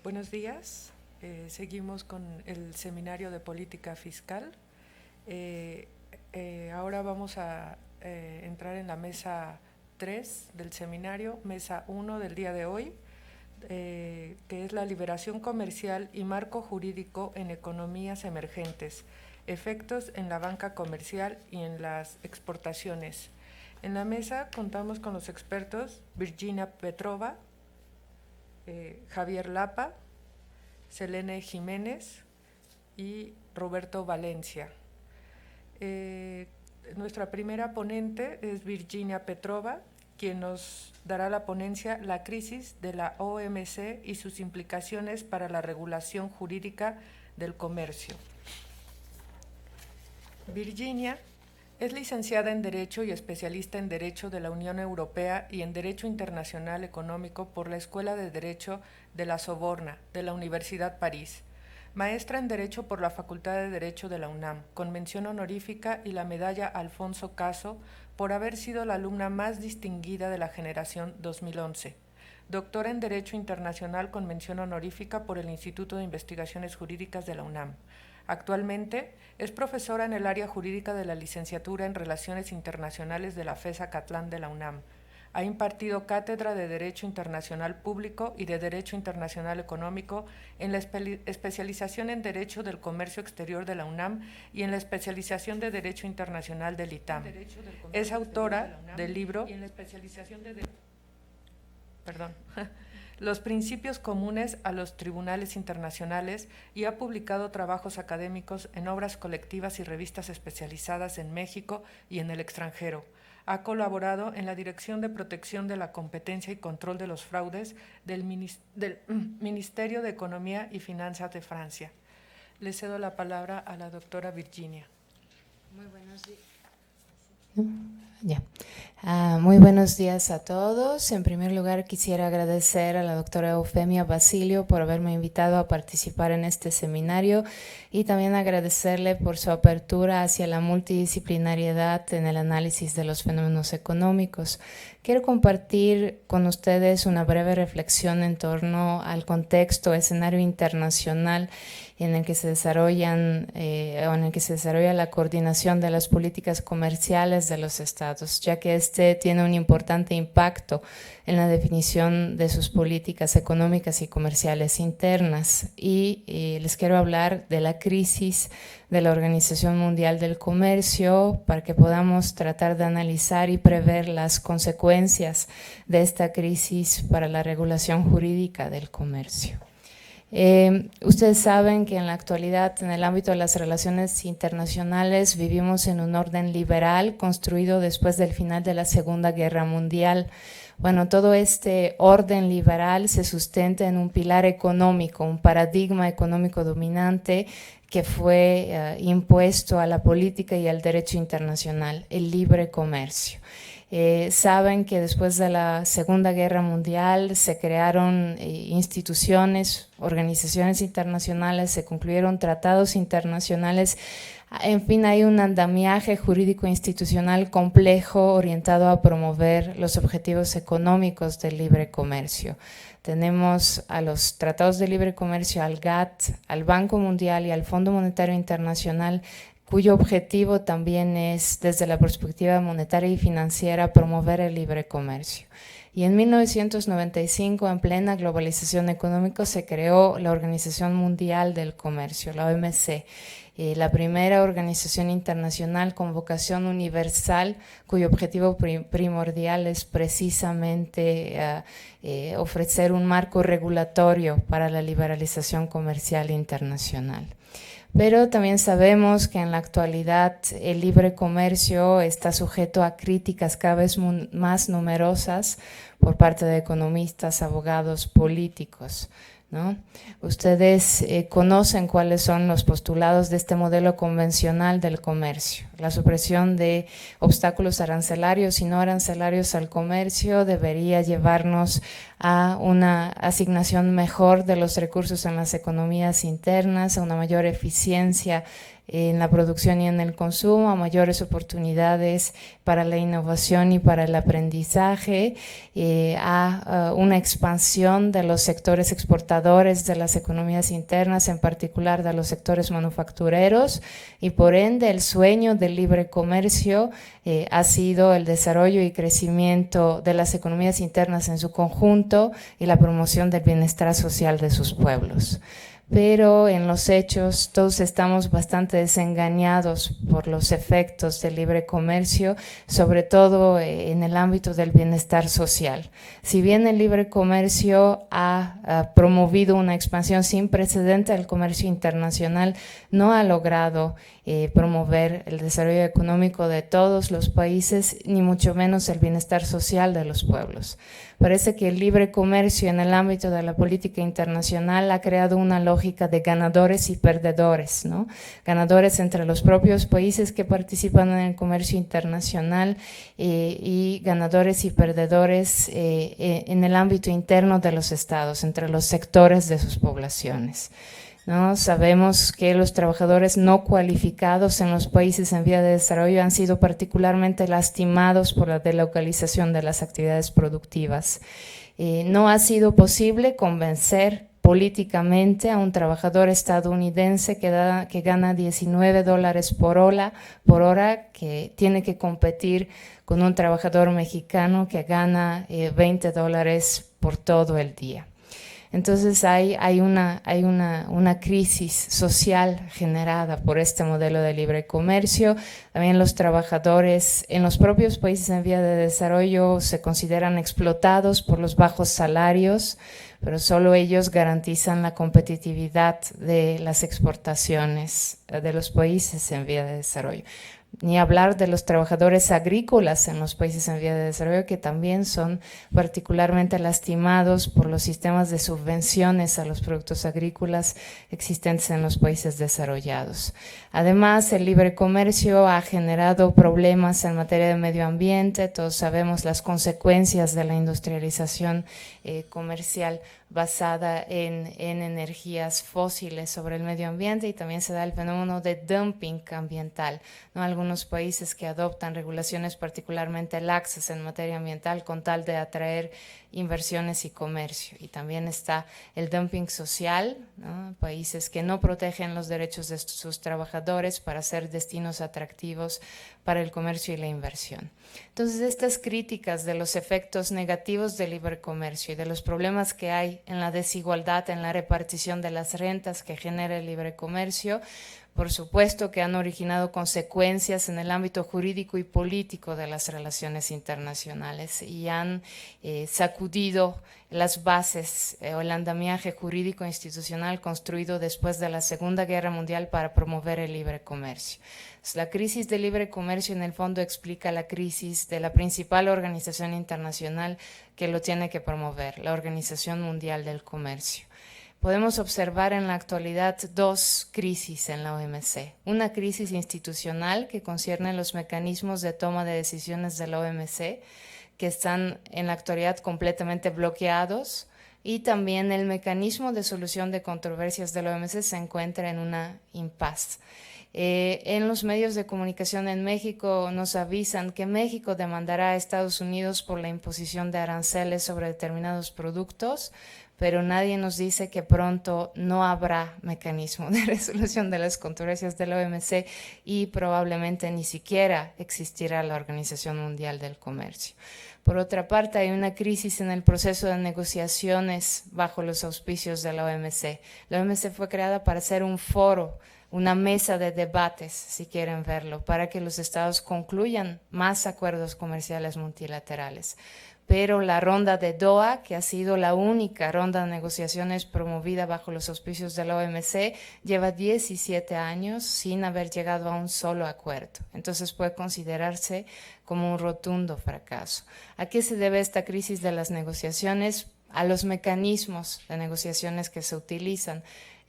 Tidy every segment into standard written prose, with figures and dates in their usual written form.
Buenos días. Seguimos con el seminario de política fiscal. Ahora vamos a entrar en la mesa 3 del seminario, mesa 1 del día de hoy, que es la liberación comercial y marco jurídico en economías emergentes, efectos en la banca comercial y en las exportaciones. En la mesa contamos con los expertos Virginia Petrova, Javier Lapa, Selene Jiménez y Roberto Valencia. Nuestra primera ponente es Virginia Petrova, quien nos dará la ponencia La crisis de la OMC y sus implicaciones para la regulación jurídica del comercio. Virginia es licenciada en Derecho y especialista en Derecho de la Unión Europea y en Derecho Internacional Económico por la Escuela de Derecho de la Sorbona, de la Universidad París. Maestra en Derecho por la Facultad de Derecho de la UNAM, con mención honorífica y la medalla Alfonso Caso por haber sido la alumna más distinguida de la generación 2011. Doctora en Derecho Internacional con mención honorífica por el Instituto de Investigaciones Jurídicas de la UNAM. Actualmente es profesora en el área jurídica de la licenciatura en Relaciones Internacionales de la FES Acatlán de la UNAM. Ha impartido cátedra de Derecho Internacional Público y de Derecho Internacional Económico en la especialización en Derecho del Comercio Exterior de la UNAM y en la especialización de Derecho Internacional del ITAM. Es autora del libro Los principios comunes a los tribunales internacionales y ha publicado trabajos académicos en obras colectivas y revistas especializadas en México y en el extranjero. Ha colaborado en la Dirección de Protección de la Competencia y Control de los Fraudes del Ministerio de Economía y Finanzas de Francia. Le cedo la palabra a la doctora Virginia. Muy buenos días. Muy buenos días a todos. En primer lugar, quisiera agradecer a la doctora Eufemia Basilio por haberme invitado a participar en este seminario y también agradecerle por su apertura hacia la multidisciplinariedad en el análisis de los fenómenos económicos. Quiero compartir con ustedes una breve reflexión en torno al contexto, escenario internacional en el que se desarrolla la coordinación de las políticas comerciales de los estados, ya que este tiene un importante impacto en la definición de sus políticas económicas y comerciales internas. Y les quiero hablar de la crisis de la Organización Mundial del Comercio para que podamos tratar de analizar y prever las consecuencias de esta crisis para la regulación jurídica del comercio. Ustedes saben que en la actualidad, en el ámbito de las relaciones internacionales, vivimos en un orden liberal construido después del final de la Segunda Guerra Mundial. Bueno, todo este orden liberal se sustenta en un pilar económico, un paradigma económico dominante que fue impuesto a la política y al derecho internacional, el libre comercio. Saben que después de la Segunda Guerra Mundial se crearon instituciones, organizaciones internacionales, se concluyeron tratados internacionales. En fin, hay un andamiaje jurídico institucional complejo orientado a promover los objetivos económicos del libre comercio. Tenemos a los tratados de libre comercio, al GATT, al Banco Mundial y al Fondo Monetario Internacional, cuyo objetivo también es, desde la perspectiva monetaria y financiera, promover el libre comercio. Y en 1995, en plena globalización económica, se creó la Organización Mundial del Comercio, la OMC, la primera organización internacional con vocación universal, cuyo objetivo primordial es precisamente ofrecer un marco regulatorio para la liberalización comercial internacional. Pero también sabemos que en la actualidad el libre comercio está sujeto a críticas cada vez más numerosas por parte de economistas, abogados, políticos, ¿no? Ustedes conocen cuáles son los postulados de este modelo convencional del comercio. La supresión de obstáculos arancelarios y no arancelarios al comercio debería llevarnos a una asignación mejor de los recursos en las economías internas, a una mayor eficiencia en la producción y en el consumo, a mayores oportunidades para la innovación y para el aprendizaje, a una expansión de los sectores exportadores de las economías internas, en particular de los sectores manufactureros, y por ende el sueño del libre comercio ha sido el desarrollo y crecimiento de las economías internas en su conjunto y la promoción del bienestar social de sus pueblos. Pero en los hechos todos estamos bastante desengañados por los efectos del libre comercio, sobre todo en el ámbito del bienestar social. Si bien el libre comercio ha promovido una expansión sin precedente del comercio internacional, no ha logrado promover el desarrollo económico de todos los países, ni mucho menos el bienestar social de los pueblos. Parece que el libre comercio en el ámbito de la política internacional ha creado una lógica de ganadores y perdedores, ¿no? Ganadores entre los propios países que participan en el comercio internacional y ganadores y perdedores en el ámbito interno de los estados, entre los sectores de sus poblaciones, ¿no? Sabemos que los trabajadores no cualificados en los países en vía de desarrollo han sido particularmente lastimados por la delocalización de las actividades productivas. No ha sido posible convencer políticamente a un trabajador estadounidense que gana $19 por hora, que tiene que competir con un trabajador mexicano que gana $20 por todo el día. Entonces hay una crisis social generada por este modelo de libre comercio. También los trabajadores en los propios países en vía de desarrollo se consideran explotados por los bajos salarios, pero solo ellos garantizan la competitividad de las exportaciones de los países en vía de desarrollo. Ni hablar de los trabajadores agrícolas en los países en vía de desarrollo, que también son particularmente lastimados por los sistemas de subvenciones a los productos agrícolas existentes en los países desarrollados. Además, el libre comercio ha generado problemas en materia de medio ambiente. Todos sabemos las consecuencias de la industrialización comercial basada en energías fósiles sobre el medio ambiente, y también se da el fenómeno de dumping ambiental, ¿no? Algunos países que adoptan regulaciones particularmente laxas en materia ambiental con tal de atraer inversiones y comercio. Y también está el dumping social, ¿no? Países que no protegen los derechos de sus trabajadores para ser destinos atractivos para el comercio y la inversión. Entonces, estas críticas de los efectos negativos del libre comercio y de los problemas que hay en la desigualdad, en la repartición de las rentas que genera el libre comercio, por supuesto que han originado consecuencias en el ámbito jurídico y político de las relaciones internacionales y han sacudido las bases o el andamiaje jurídico institucional construido después de la Segunda Guerra Mundial para promover el libre comercio. La crisis del libre comercio en el fondo explica la crisis de la principal organización internacional que lo tiene que promover, la Organización Mundial del Comercio. Podemos observar en la actualidad dos crisis en la OMC. Una crisis institucional que concierne los mecanismos de toma de decisiones de la OMC, que están en la actualidad completamente bloqueados, y también el mecanismo de solución de controversias de la OMC se encuentra en una impasse. En los medios de comunicación en México nos avisan que México demandará a Estados Unidos por la imposición de aranceles sobre determinados productos, pero nadie nos dice que pronto no habrá mecanismo de resolución de las controversias de la OMC y probablemente ni siquiera existirá la Organización Mundial del Comercio. Por otra parte, hay una crisis en el proceso de negociaciones bajo los auspicios de la OMC. La OMC fue creada para ser un foro, una mesa de debates, si quieren verlo, para que los estados concluyan más acuerdos comerciales multilaterales. Pero la ronda de Doha, que ha sido la única ronda de negociaciones promovida bajo los auspicios de la OMC, lleva 17 años sin haber llegado a un solo acuerdo. Entonces puede considerarse como un rotundo fracaso. ¿A qué se debe esta crisis de las negociaciones? A los mecanismos de negociaciones que se utilizan.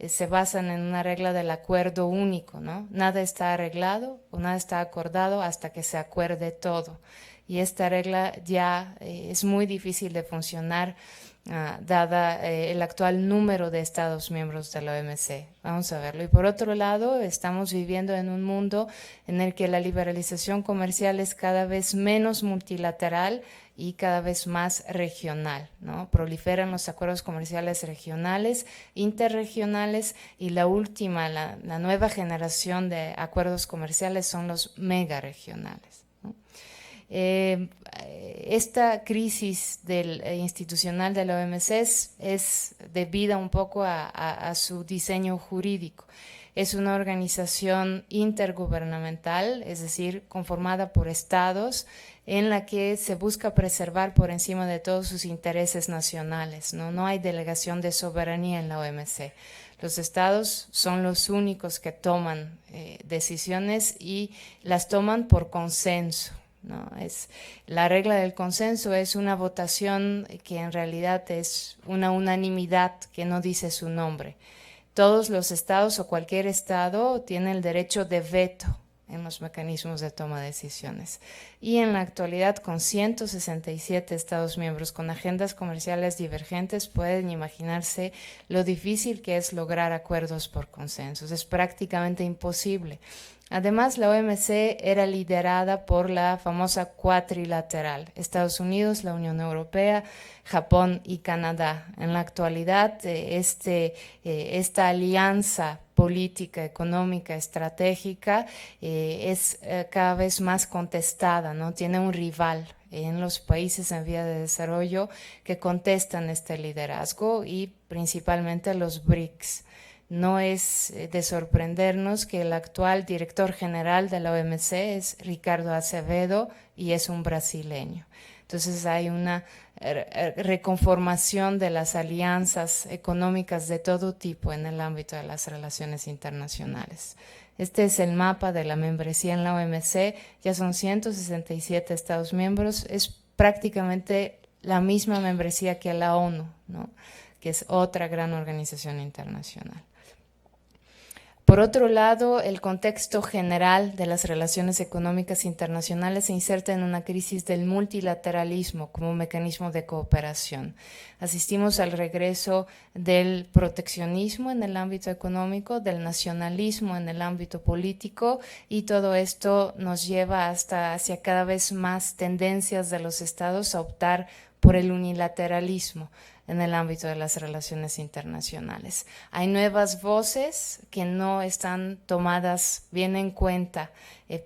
Se basan en una regla del acuerdo único, ¿no? Nada está arreglado o nada está acordado hasta que se acuerde todo. y esta regla ya es muy difícil de funcionar dada el actual número de Estados miembros de la OMC. Vamos a verlo. Y por otro lado, estamos viviendo en un mundo en el que la liberalización comercial es cada vez menos multilateral y cada vez más regional, ¿no? Proliferan los acuerdos comerciales regionales, interregionales, y la última, la nueva generación de acuerdos comerciales son los megaregionales, ¿no? Esta crisis institucional de la OMC es debida un poco a su diseño jurídico. Es una organización intergubernamental, es decir, conformada por estados, en la que se busca preservar por encima de todos sus intereses nacionales, ¿no? No hay delegación de soberanía en la OMC. Los estados son los únicos que toman decisiones y las toman por consenso, ¿no? La regla del consenso es una votación que en realidad es una unanimidad que no dice su nombre. Todos los estados o cualquier estado tiene el derecho de veto en los mecanismos de toma de decisiones. Y en la actualidad, con 167 estados miembros con agendas comerciales divergentes, pueden imaginarse lo difícil que es lograr acuerdos por consensos. Es prácticamente imposible. Además, la OMC era liderada por la famosa cuatrilateral, Estados Unidos, la Unión Europea, Japón y Canadá. En la actualidad, esta alianza política, económica, estratégica es cada vez más contestada, ¿no? Tiene un rival en los países en vía de desarrollo que contestan este liderazgo, y principalmente los BRICS. No es de sorprendernos que el actual director general de la OMC es Ricardo Azevedo y es un brasileño. Entonces hay una reconformación de las alianzas económicas de todo tipo en el ámbito de las relaciones internacionales. Este es el mapa de la membresía en la OMC, ya son 167 estados miembros, es prácticamente la misma membresía que la ONU, ¿no? Que es otra gran organización internacional. Por otro lado, el contexto general de las relaciones económicas internacionales se inserta en una crisis del multilateralismo como mecanismo de cooperación. Asistimos al regreso del proteccionismo en el ámbito económico, del nacionalismo en el ámbito político, y todo esto nos lleva hacia cada vez más tendencias de los estados a optar por el unilateralismo en el ámbito de las relaciones internacionales. Hay nuevas voces que no están tomadas bien en cuenta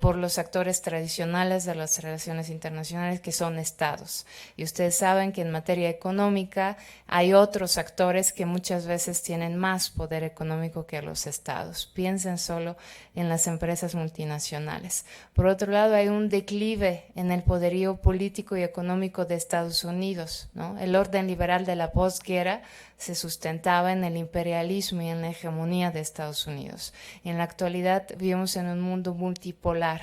por los actores tradicionales de las relaciones internacionales, que son estados. Y ustedes saben que en materia económica hay otros actores que muchas veces tienen más poder económico que los estados. Piensen solo en las empresas multinacionales. Por otro lado, hay un declive en el poderío político y económico de Estados Unidos, ¿no? El orden liberal de la posguerra se sustentaba en el imperialismo y en la hegemonía de Estados Unidos. En la actualidad vivimos en un mundo multipolar,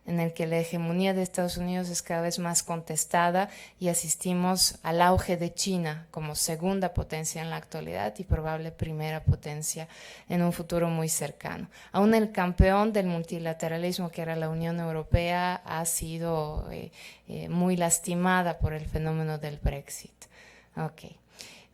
en el que la hegemonía de Estados Unidos es cada vez más contestada, y asistimos al auge de China como segunda potencia en la actualidad y probable primera potencia en un futuro muy cercano. Aún el campeón del multilateralismo, que era la Unión Europea, ha sido muy lastimada por el fenómeno del Brexit. Okay.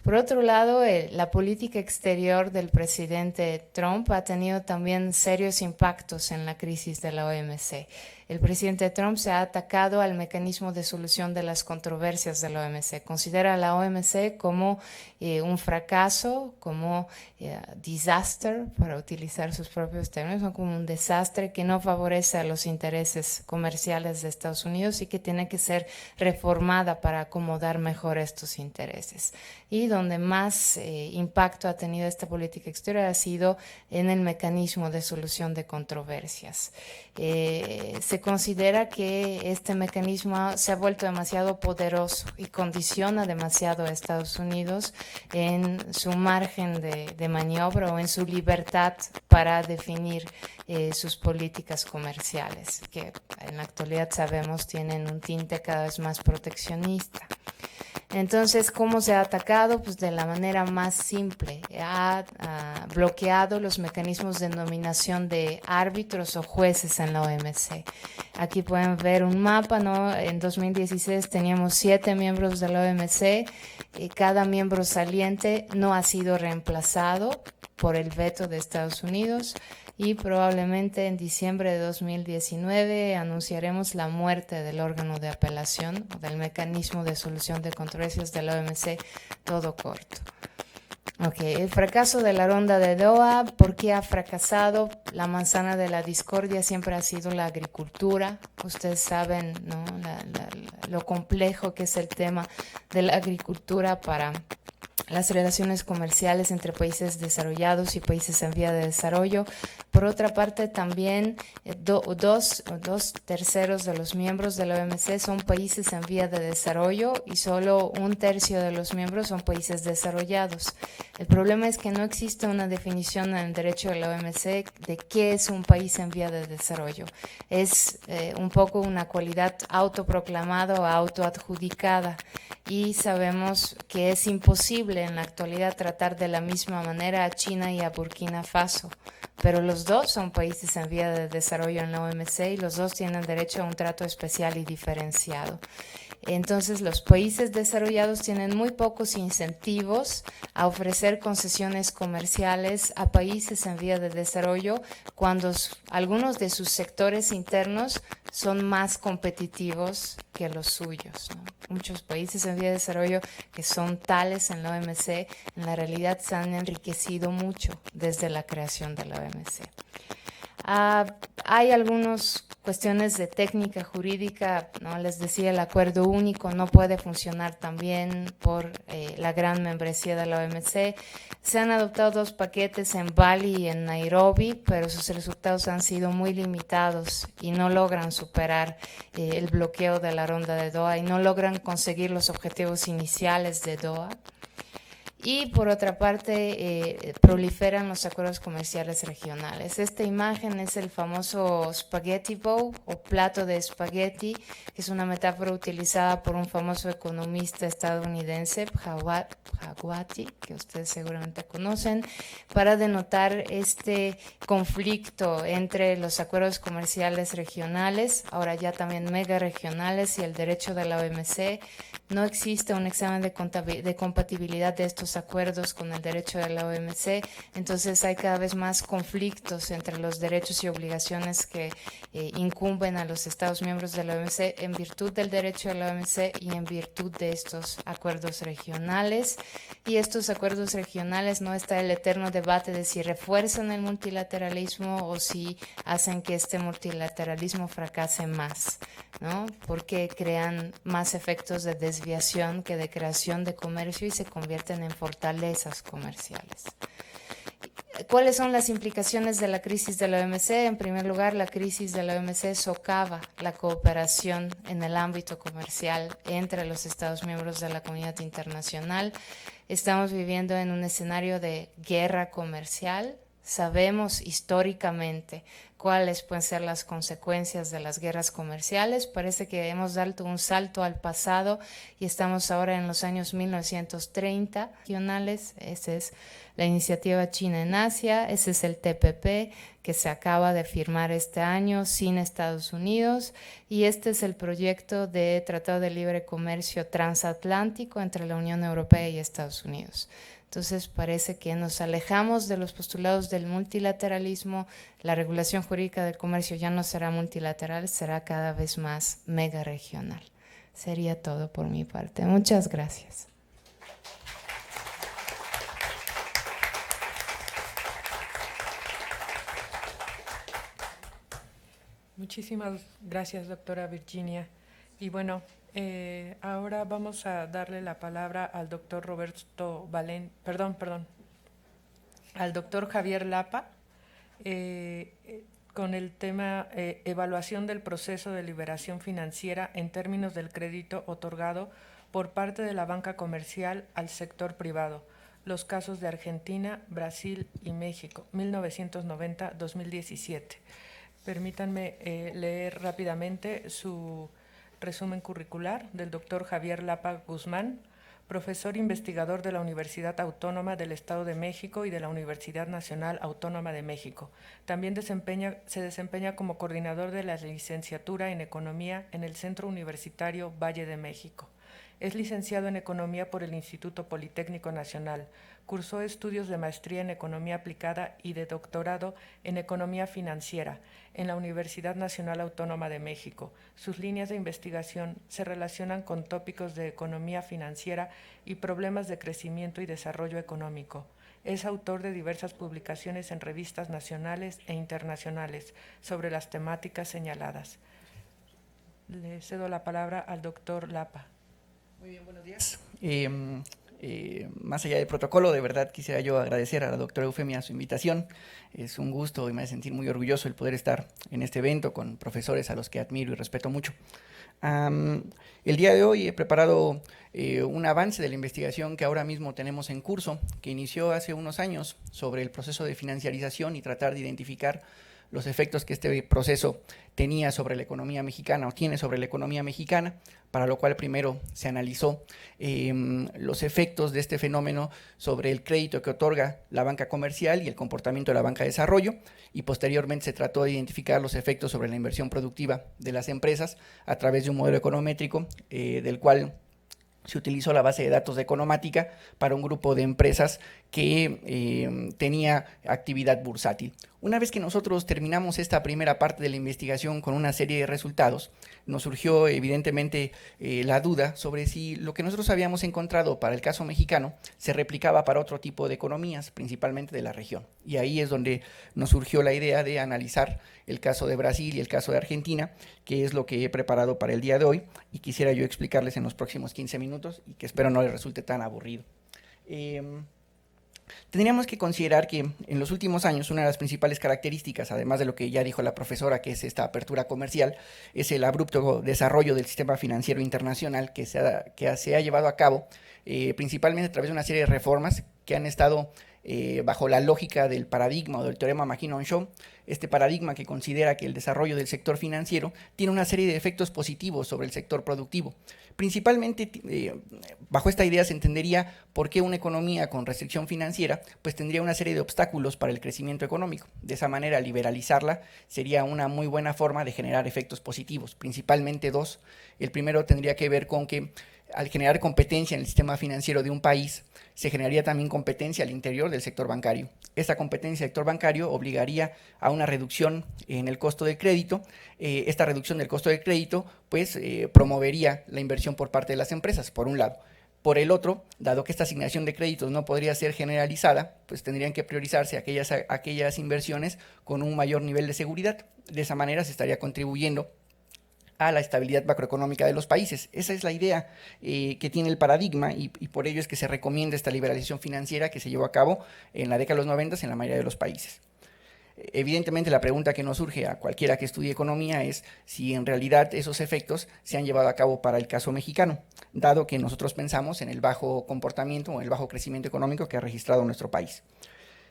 Por otro lado, la política exterior del presidente Trump ha tenido también serios impactos en la crisis de la OMC. El presidente Trump se ha atacado al mecanismo de solución de las controversias de la OMC. Considera a la OMC como un fracaso, como disaster, para utilizar sus propios términos, como un desastre que no favorece a los intereses comerciales de Estados Unidos y que tiene que ser reformada para acomodar mejor estos intereses. Y donde más impacto ha tenido esta política exterior ha sido en el mecanismo de solución de controversias. Se considera que este mecanismo se ha vuelto demasiado poderoso y condiciona demasiado a Estados Unidos en su margen de maniobra o en su libertad para definir sus políticas comerciales, que en la actualidad sabemos tienen un tinte cada vez más proteccionista. Entonces, ¿cómo se ha atacado? Pues de la manera más simple. Ha bloqueado los mecanismos de nominación de árbitros o jueces en la OMC. Aquí pueden ver un mapa, ¿no? En 2016 teníamos 7 miembros de la OMC y cada miembro saliente no ha sido reemplazado por el veto de Estados Unidos y probablemente en diciembre de 2019 anunciaremos la muerte del órgano de apelación o del mecanismo de solución de controversias de la OMC, todo corto. Ok, el fracaso de la ronda de Doha, ¿por qué ha fracasado? La manzana de la discordia siempre ha sido la agricultura. Ustedes saben, ¿no? Lo complejo que es el tema de la agricultura para las relaciones comerciales entre países desarrollados y países en vía de desarrollo. Por otra parte, también dos terceros de los miembros de la OMC son países en vía de desarrollo y solo un tercio de los miembros son países desarrollados. El problema es que no existe una definición en el derecho de la OMC de qué es un país en vía de desarrollo. Es un poco una cualidad autoproclamada o autoadjudicada y sabemos que es imposible en la actualidad tratar de la misma manera a China y a Burkina Faso, pero los dos son países en vía de desarrollo en la OMC y los dos tienen derecho a un trato especial y diferenciado. Entonces, los países desarrollados tienen muy pocos incentivos a ofrecer concesiones comerciales a países en vía de desarrollo cuando algunos de sus sectores internos son más competitivos que los suyos, ¿no? Muchos países en vía de desarrollo que son tales en la OMC, en la realidad se han enriquecido mucho desde la creación de la OMC. Hay algunas cuestiones de técnica jurídica, ¿no? Les decía, el acuerdo único no puede funcionar también por la gran membresía de la OMC. Se han adoptado 2 paquetes en Bali y en Nairobi, pero sus resultados han sido muy limitados y no logran superar el bloqueo de la ronda de Doha y no logran conseguir los objetivos iniciales de Doha. Y por otra parte, proliferan los acuerdos comerciales regionales. Esta imagen es el famoso spaghetti bowl o plato de espagueti, que es una metáfora utilizada por un famoso economista estadounidense, Bhagwati, que ustedes seguramente conocen, para denotar este conflicto entre los acuerdos comerciales regionales, ahora ya también mega regionales, y el derecho de la OMC. No existe un examen de compatibilidad de estos acuerdos con el derecho de la OMC, entonces hay cada vez más conflictos entre los derechos y obligaciones que incumben a los Estados miembros de la OMC en virtud del derecho de la OMC y en virtud de estos acuerdos regionales. Y estos acuerdos regionales no está el eterno debate de si refuerzan el multilateralismo o si hacen que este multilateralismo fracase más, ¿no? Porque crean más efectos de desviación que de creación de comercio y se convierten en fortalezas comerciales. ¿Cuáles son las implicaciones de la crisis de la OMC? En primer lugar, la crisis de la OMC socava la cooperación en el ámbito comercial entre los Estados miembros de la comunidad internacional. Estamos viviendo en un escenario de guerra comercial. Sabemos históricamente cuáles pueden ser las consecuencias de las guerras comerciales. Parece que hemos dado un salto al pasado y estamos ahora en los años 1930 regionales. Esa es la iniciativa China en Asia, ese es el TPP que se acaba de firmar este año sin Estados Unidos, y este es el proyecto de Tratado de Libre Comercio Transatlántico entre la Unión Europea y Estados Unidos. Entonces parece que nos alejamos de los postulados del multilateralismo, la regulación jurídica del comercio ya no será multilateral, será cada vez más mega regional. Sería todo por mi parte. Muchas gracias. Muchísimas gracias, doctora Virginia. Y bueno, ahora vamos a darle la palabra al doctor Roberto al doctor Javier Lapa, con el tema evaluación del proceso de liberación financiera en términos del crédito otorgado por parte de la banca comercial al sector privado. Los casos de Argentina, Brasil y México, 1990-2017. Permítanme leer rápidamente su resumen curricular del doctor Javier Lapa Guzmán, profesor investigador de la Universidad Autónoma del Estado de México y de la Universidad Nacional Autónoma de México. También se desempeña como coordinador de la licenciatura en Economía en el Centro Universitario Valle de México. Es licenciado en Economía por el Instituto Politécnico Nacional. Cursó estudios de maestría en Economía Aplicada y de doctorado en Economía Financiera en la Universidad Nacional Autónoma de México. Sus líneas de investigación se relacionan con tópicos de economía financiera y problemas de crecimiento y desarrollo económico. Es autor de diversas publicaciones en revistas nacionales e internacionales sobre las temáticas señaladas. Le cedo la palabra al doctor Lapa. Muy bien, buenos días. Más allá del protocolo, de verdad quisiera yo agradecer a la doctora Eufemia su invitación. Es un gusto y me hace sentir muy orgulloso el poder estar en este evento con profesores a los que admiro y respeto mucho. El día de hoy he preparado un avance de la investigación que ahora mismo tenemos en curso, que inició hace unos años sobre el proceso de financiarización y tratar de identificar los efectos que este proceso tenía sobre la economía mexicana o tiene sobre la economía mexicana, para lo cual primero se analizó los efectos de este fenómeno sobre el crédito que otorga la banca comercial y el comportamiento de la banca de desarrollo, y posteriormente se trató de identificar los efectos sobre la inversión productiva de las empresas a través de un modelo econométrico del cual se utilizó la base de datos de Economática para un grupo de empresas que tenía actividad bursátil. Una vez que nosotros terminamos esta primera parte de la investigación con una serie de resultados, nos surgió evidentemente la duda sobre si lo que nosotros habíamos encontrado para el caso mexicano se replicaba para otro tipo de economías, principalmente de la región. Y ahí es donde nos surgió la idea de analizar el caso de Brasil y el caso de Argentina, que es lo que he preparado para el día de hoy y quisiera yo explicarles en los próximos 15 minutos y que espero no les resulte tan aburrido. Tendríamos que considerar que en los últimos años una de las principales características, además de lo que ya dijo la profesora, que es esta apertura comercial, es el abrupto desarrollo del sistema financiero internacional que se ha llevado a cabo principalmente a través de una serie de reformas que han estado bajo la lógica del paradigma o del teorema Maginot-Shaw, este paradigma que considera que el desarrollo del sector financiero tiene una serie de efectos positivos sobre el sector productivo. Principalmente bajo esta idea se entendería por qué una economía con restricción financiera pues tendría una serie de obstáculos para el crecimiento económico. De esa manera, liberalizarla sería una muy buena forma de generar efectos positivos, principalmente dos. El primero tendría que ver con que al generar competencia en el sistema financiero de un país, se generaría también competencia al interior del sector bancario. Esta competencia del sector bancario obligaría a una reducción en el costo del crédito. Esta reducción del costo del crédito pues promovería la inversión por parte de las empresas, por un lado. Por el otro, dado que esta asignación de créditos no podría ser generalizada, pues tendrían que priorizarse aquellas inversiones con un mayor nivel de seguridad. De esa manera se estaría contribuyendo a la estabilidad macroeconómica de los países. Esa es la idea que tiene el paradigma y por ello es que se recomienda esta liberalización financiera que se llevó a cabo en la década de los 90 en la mayoría de los países. Evidentemente la pregunta que nos surge a cualquiera que estudie economía es si en realidad esos efectos se han llevado a cabo para el caso mexicano, dado que nosotros pensamos en el bajo comportamiento o el bajo crecimiento económico que ha registrado nuestro país.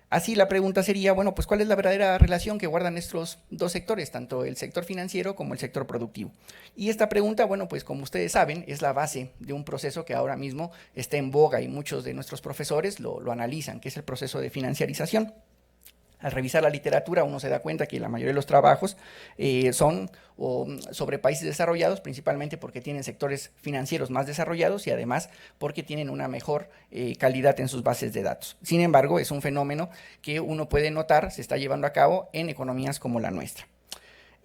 Así la pregunta sería, bueno, pues ¿cuál es la verdadera relación que guardan estos dos sectores, tanto el sector financiero como el sector productivo? Y esta pregunta, bueno, pues como ustedes saben, es la base de un proceso que ahora mismo está en boga y muchos de nuestros profesores lo analizan, que es el proceso de financiarización. Al revisar la literatura uno se da cuenta que la mayoría de los trabajos son sobre países desarrollados, principalmente porque tienen sectores financieros más desarrollados y además porque tienen una mejor calidad en sus bases de datos. Sin embargo, es un fenómeno que uno puede notar se está llevando a cabo en economías como la nuestra.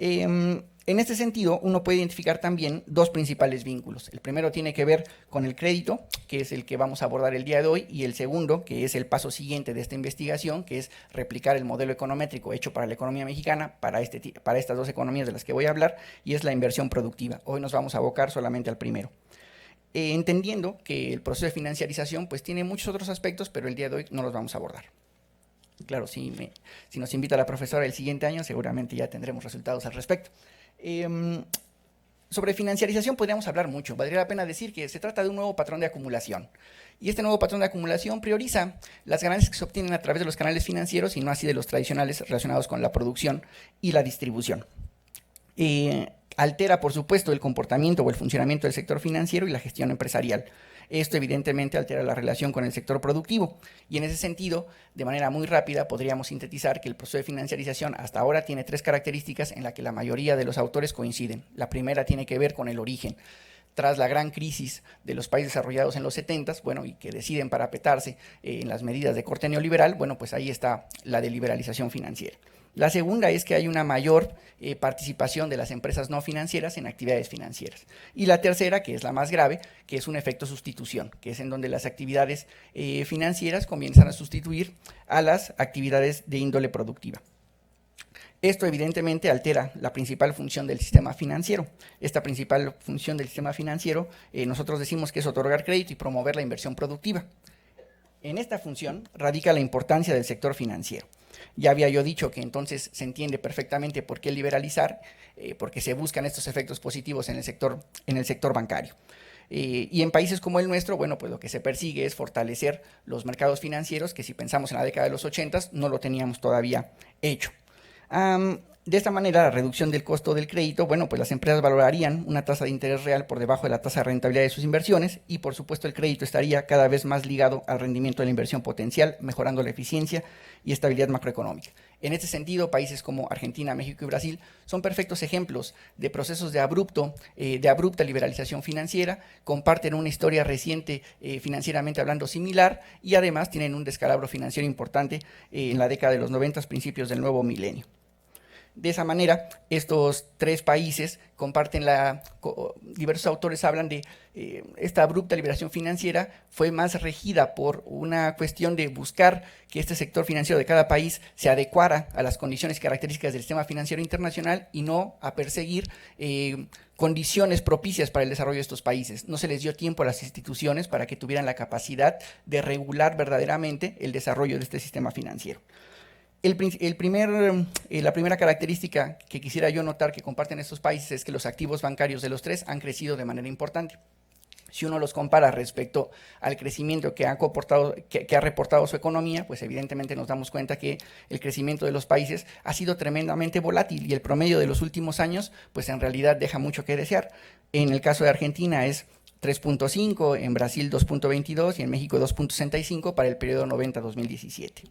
En este sentido, uno puede identificar también dos principales vínculos. El primero tiene que ver con el crédito, que es el que vamos a abordar el día de hoy, y el segundo, que es el paso siguiente de esta investigación, que es replicar el modelo econométrico hecho para la economía mexicana, para estas dos economías de las que voy a hablar, y es la inversión productiva. Hoy nos vamos a abocar solamente al primero. Entendiendo que el proceso de financiarización pues tiene muchos otros aspectos, pero el día de hoy no los vamos a abordar. Claro, si nos invita la profesora el siguiente año, seguramente ya tendremos resultados al respecto. Sobre financiarización podríamos hablar mucho. Valdría la pena decir que se trata de un nuevo patrón de acumulación. Y este nuevo patrón de acumulación prioriza las ganancias que se obtienen a través de los canales financieros y no así de los tradicionales relacionados con la producción y la distribución. Altera, por supuesto, el comportamiento o el funcionamiento del sector financiero y la gestión empresarial. Esto evidentemente altera la relación con el sector productivo y en ese sentido, de manera muy rápida, podríamos sintetizar que el proceso de financiarización hasta ahora tiene 3 características en las que la mayoría de los autores coinciden. La primera tiene que ver con el origen. Tras la gran crisis de los países desarrollados en los 70s, bueno, y que deciden parapetarse en las medidas de corte neoliberal, bueno, pues ahí está la de liberalización financiera. La segunda es que hay una mayor participación de las empresas no financieras en actividades financieras. Y la tercera, que es la más grave, que es un efecto sustitución, que es en donde las actividades financieras comienzan a sustituir a las actividades de índole productiva. Esto evidentemente altera la principal función del sistema financiero. Esta principal función del sistema financiero, nosotros decimos que es otorgar crédito y promover la inversión productiva. En esta función radica la importancia del sector financiero. Ya había yo dicho que entonces se entiende perfectamente por qué liberalizar, porque se buscan estos efectos positivos en el sector bancario. Y en países como el nuestro, bueno, pues lo que se persigue es fortalecer los mercados financieros, que si pensamos en la década de los 80s, no lo teníamos todavía hecho. De esta manera, la reducción del costo del crédito, bueno, pues las empresas valorarían una tasa de interés real por debajo de la tasa de rentabilidad de sus inversiones y, por supuesto, el crédito estaría cada vez más ligado al rendimiento de la inversión potencial, mejorando la eficiencia y estabilidad macroeconómica. En este sentido, países como Argentina, México y Brasil son perfectos ejemplos de procesos de abrupta liberalización financiera, comparten una historia reciente financieramente hablando similar y además tienen un descalabro financiero importante en la década de los 90, principios del nuevo milenio. De esa manera, estos 3 países comparten diversos autores hablan de esta abrupta liberación financiera fue más regida por una cuestión de buscar que este sector financiero de cada país se adecuara a las condiciones y características del sistema financiero internacional y no a perseguir condiciones propicias para el desarrollo de estos países. No se les dio tiempo a las instituciones para que tuvieran la capacidad de regular verdaderamente el desarrollo de este sistema financiero. La primera característica que quisiera yo notar que comparten estos países es que los activos bancarios de los 3 han crecido de manera importante. Si uno los compara respecto al crecimiento que ha reportado su economía, pues evidentemente nos damos cuenta que el crecimiento de los países ha sido tremendamente volátil y el promedio de los últimos años, pues en realidad deja mucho que desear. En el caso de Argentina es 3.5, en Brasil 2.22 y en México 2.65 para el periodo 90-2017.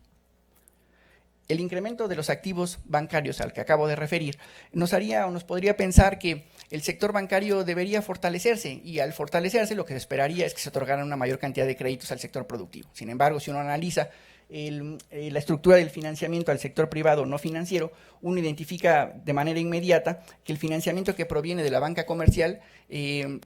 El incremento de los activos bancarios al que acabo de referir nos podría pensar que el sector bancario debería fortalecerse y al fortalecerse lo que se esperaría es que se otorgaran una mayor cantidad de créditos al sector productivo. Sin embargo, si uno analiza la estructura del financiamiento al sector privado no financiero, uno identifica de manera inmediata que el financiamiento que proviene de la banca comercial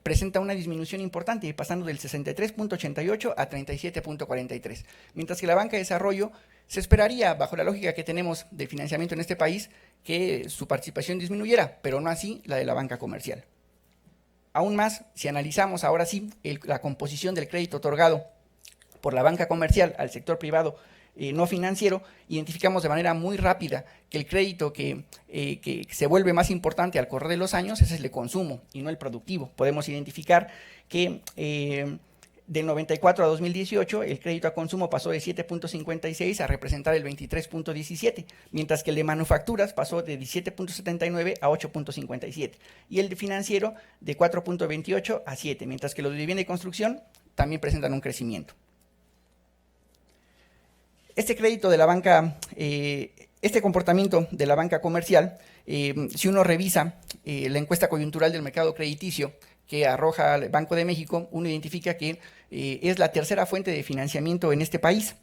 presenta una disminución importante, pasando del 63.88 a 37.43, mientras que la banca de desarrollo se esperaría, bajo la lógica que tenemos de financiamiento en este país, que su participación disminuyera, pero no así la de la banca comercial. Aún más, si analizamos ahora sí la composición del crédito otorgado por la banca comercial al sector privado no financiero, identificamos de manera muy rápida que el crédito que se vuelve más importante al correr de los años es el de consumo y no el productivo. Podemos identificar que del 94 a 2018 el crédito a consumo pasó de 7.56 a representar el 23.17, mientras que el de manufacturas pasó de 17.79 a 8.57 y el de financiero de 4.28 a 7, mientras que los de vivienda y construcción también presentan un crecimiento. Este crédito de la banca, este comportamiento de la banca comercial, si uno revisa la encuesta coyuntural del mercado crediticio que arroja el Banco de México, uno identifica que es la tercera fuente de financiamiento en este país.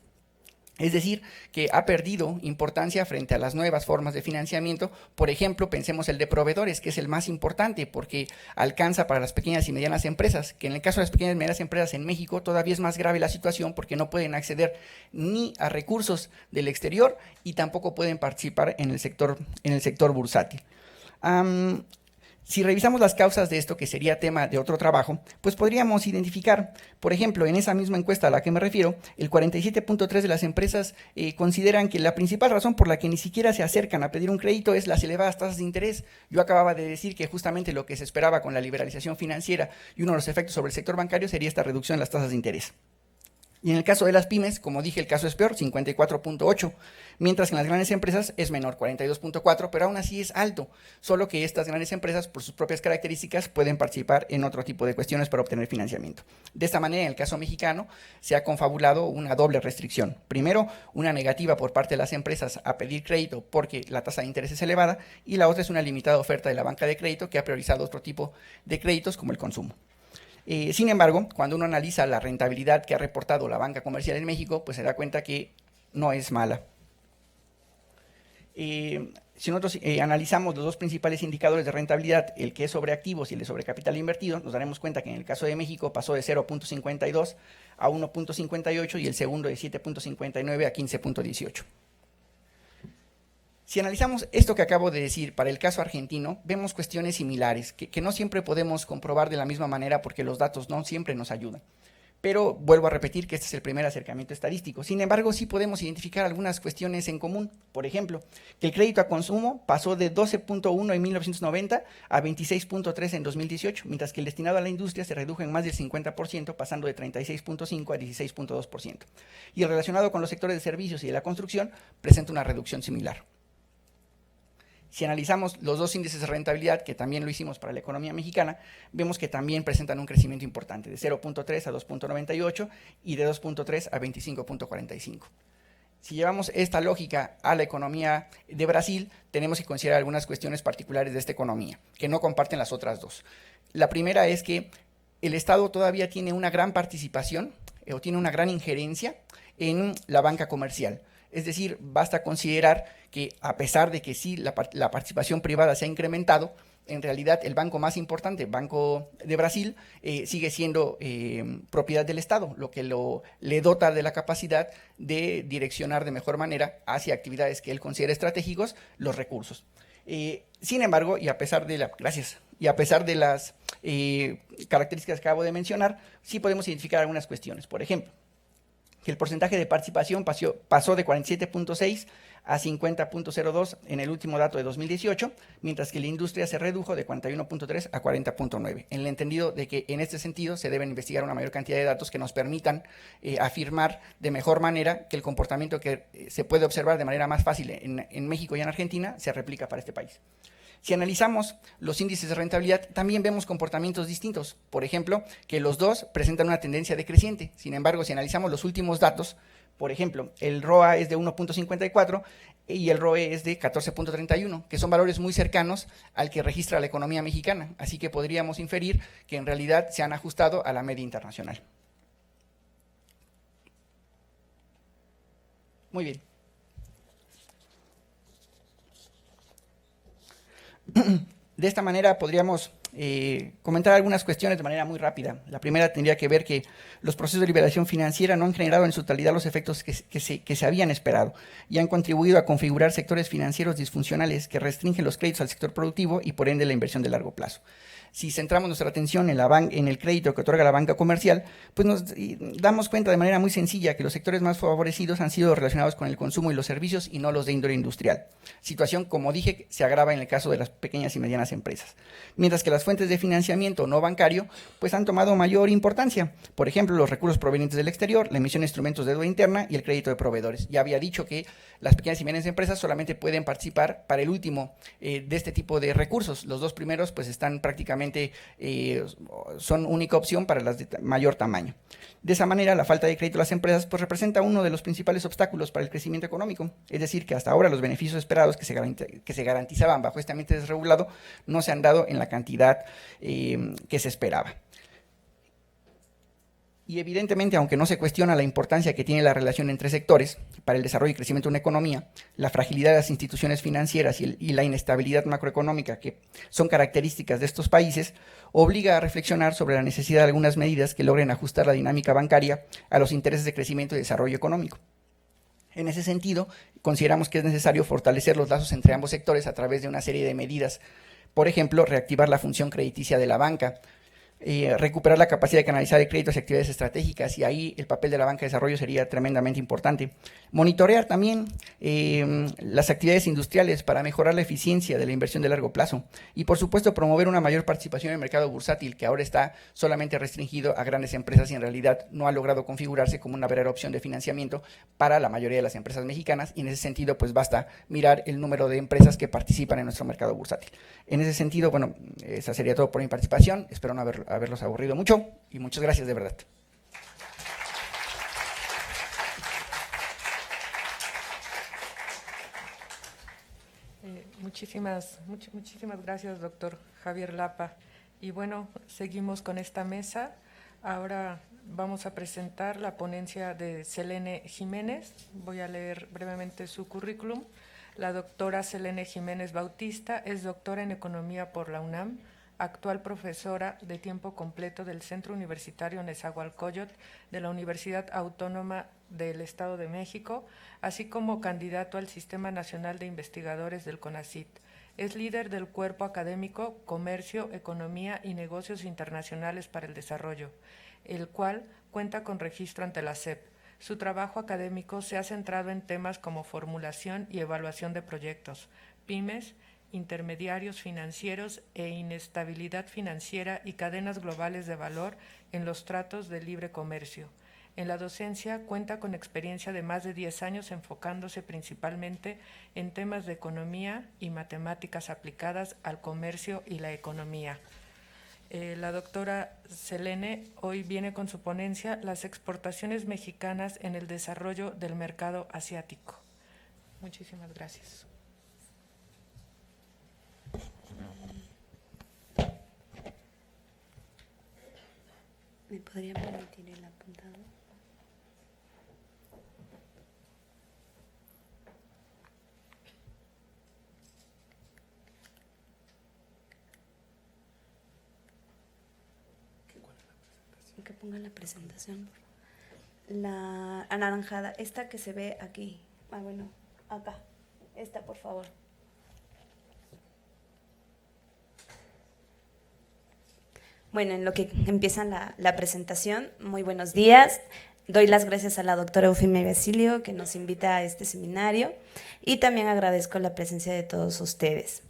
Es decir, que ha perdido importancia frente a las nuevas formas de financiamiento. Por ejemplo, pensemos el de proveedores, que es el más importante porque alcanza para las pequeñas y medianas empresas, que en el caso de las pequeñas y medianas empresas en México todavía es más grave la situación porque no pueden acceder ni a recursos del exterior y tampoco pueden participar en el sector bursátil. Si revisamos las causas de esto, que sería tema de otro trabajo, pues podríamos identificar, por ejemplo, en esa misma encuesta a la que me refiero, el 47.3% de las empresas consideran que la principal razón por la que ni siquiera se acercan a pedir un crédito es las elevadas tasas de interés. Yo acababa de decir que justamente lo que se esperaba con la liberalización financiera y uno de los efectos sobre el sector bancario sería esta reducción en las tasas de interés. Y en el caso de las pymes, como dije, el caso es peor, 54.8, mientras que en las grandes empresas es menor, 42.4, pero aún así es alto, solo que estas grandes empresas, por sus propias características, pueden participar en otro tipo de cuestiones para obtener financiamiento. De esta manera, en el caso mexicano, se ha confabulado una doble restricción. Primero, una negativa por parte de las empresas a pedir crédito porque la tasa de interés es elevada, y la otra es una limitada oferta de la banca de crédito que ha priorizado otro tipo de créditos como el consumo. Sin embargo, cuando uno analiza la rentabilidad que ha reportado la banca comercial en México, pues se da cuenta que no es mala. Si nosotros analizamos los dos principales indicadores de rentabilidad, el que es sobre activos y el de sobre capital invertido, nos daremos cuenta que en el caso de México pasó de 0.52 a 1.58 y el segundo de 7.59 a 15.18. Si analizamos esto que acabo de decir para el caso argentino, vemos cuestiones similares, que no siempre podemos comprobar de la misma manera porque los datos no siempre nos ayudan. Pero vuelvo a repetir que este es el primer acercamiento estadístico. Sin embargo, sí podemos identificar algunas cuestiones en común. Por ejemplo, que el crédito a consumo pasó de 12.1 en 1990 a 26.3 en 2018, mientras que el destinado a la industria se redujo en más del 50%, pasando de 36.5 a 16.2%. Y el relacionado con los sectores de servicios y de la construcción presenta una reducción similar. Si analizamos los dos índices de rentabilidad, que también lo hicimos para la economía mexicana, vemos que también presentan un crecimiento importante, de 0.3 a 2.98 y de 2.3 a 25.45. Si llevamos esta lógica a la economía de Brasil, tenemos que considerar algunas cuestiones particulares de esta economía, que no comparten las otras dos. La primera es que el Estado todavía tiene una gran participación o tiene una gran injerencia en la banca comercial. Es decir, basta considerar que a pesar de que sí la participación privada se ha incrementado, en realidad el banco más importante, Banco de Brasil, sigue siendo propiedad del Estado, lo que le dota de la capacidad de direccionar de mejor manera hacia actividades que él considera estratégicos los recursos. Sin embargo, y a pesar de las características que acabo de mencionar, sí podemos identificar algunas cuestiones. Por ejemplo, que el porcentaje de participación pasó de 47.6 a 50.02 en el último dato de 2018, mientras que la industria se redujo de 41.3 a 40.9, en el entendido de que en este sentido se deben investigar una mayor cantidad de datos que nos permitan afirmar de mejor manera que el comportamiento que se puede observar de manera más fácil en México y en Argentina se replica para este país. Si analizamos los índices de rentabilidad, también vemos comportamientos distintos. Por ejemplo, que los dos presentan una tendencia decreciente. Sin embargo, si analizamos los últimos datos, por ejemplo, el ROA es de 1.54 y el ROE es de 14.31, que son valores muy cercanos al que registra la economía mexicana. Así que podríamos inferir que en realidad se han ajustado a la media internacional. Muy bien. De esta manera podríamos comentar algunas cuestiones de manera muy rápida. La primera tendría que ver que los procesos de liberación financiera no han generado en su totalidad los efectos que se habían esperado y han contribuido a configurar sectores financieros disfuncionales que restringen los créditos al sector productivo y por ende la inversión de largo plazo. Si centramos nuestra atención en el crédito que otorga la banca comercial, pues nos damos cuenta de manera muy sencilla que los sectores más favorecidos han sido relacionados con el consumo y los servicios y no los de índole industrial. Situación, como dije, se agrava en el caso de las pequeñas y medianas empresas. Mientras que las fuentes de financiamiento no bancario pues han tomado mayor importancia. Por ejemplo, los recursos provenientes del exterior, la emisión de instrumentos de deuda interna y el crédito de proveedores. Ya había dicho que las pequeñas y medianas empresas solamente pueden participar para el último de este tipo de recursos. Los dos primeros pues están prácticamente son única opción para las de mayor tamaño. De esa manera, la falta de crédito a las empresas pues representa uno de los principales obstáculos para el crecimiento económico. Es decir, que hasta ahora los beneficios esperados que se garantizaban bajo este ambiente desregulado no se han dado en la cantidad que se esperaba. Y evidentemente, aunque no se cuestiona la importancia que tiene la relación entre sectores para el desarrollo y crecimiento de una economía, la fragilidad de las instituciones financieras y la inestabilidad macroeconómica que son características de estos países, obliga a reflexionar sobre la necesidad de algunas medidas que logren ajustar la dinámica bancaria a los intereses de crecimiento y desarrollo económico. En ese sentido, consideramos que es necesario fortalecer los lazos entre ambos sectores a través de una serie de medidas. Por ejemplo, reactivar la función crediticia de la banca, recuperar la capacidad de canalizar el crédito hacia actividades estratégicas, y ahí el papel de la banca de desarrollo sería tremendamente importante. Monitorear también las actividades industriales para mejorar la eficiencia de la inversión de largo plazo, y por supuesto promover una mayor participación en el mercado bursátil, que ahora está solamente restringido a grandes empresas y en realidad no ha logrado configurarse como una verdadera opción de financiamiento para la mayoría de las empresas mexicanas, y en ese sentido pues basta mirar el número de empresas que participan en nuestro mercado bursátil. En ese sentido, bueno, esa sería todo por mi participación. Espero no haberlos aburrido mucho y muchas gracias de verdad. Muchísimas gracias, doctor Javier Lapa. Y bueno, seguimos con esta mesa. Ahora vamos a presentar la ponencia de Selene Jiménez. Voy a leer brevemente su currículum. La doctora Selene Jiménez Bautista es doctora en Economía por la UNAM, actual profesora de tiempo completo del Centro Universitario Nezahualcóyotl de la Universidad Autónoma del Estado de México, así como candidato al Sistema Nacional de Investigadores del CONACYT. Es líder del Cuerpo Académico Comercio, Economía y Negocios Internacionales para el Desarrollo, el cual cuenta con registro ante la SEP. Su trabajo académico se ha centrado en temas como formulación y evaluación de proyectos, pymes, intermediarios financieros e inestabilidad financiera y cadenas globales de valor en los tratos de libre comercio. En la docencia cuenta con experiencia de más de 10 años enfocándose principalmente en temas de economía y matemáticas aplicadas al comercio y la economía. La doctora Selene hoy viene con su ponencia Las exportaciones mexicanas en el desarrollo del mercado asiático. Muchísimas gracias. ¿Me podría permitir el apuntado? Que ponga la presentación. La anaranjada, esta que se ve aquí. Ah, bueno, acá. Esta, por favor. Bueno, en lo que empieza la presentación, muy buenos días. Doy las gracias a la doctora Eufemia Basilio que nos invita a este seminario y también agradezco la presencia de todos ustedes.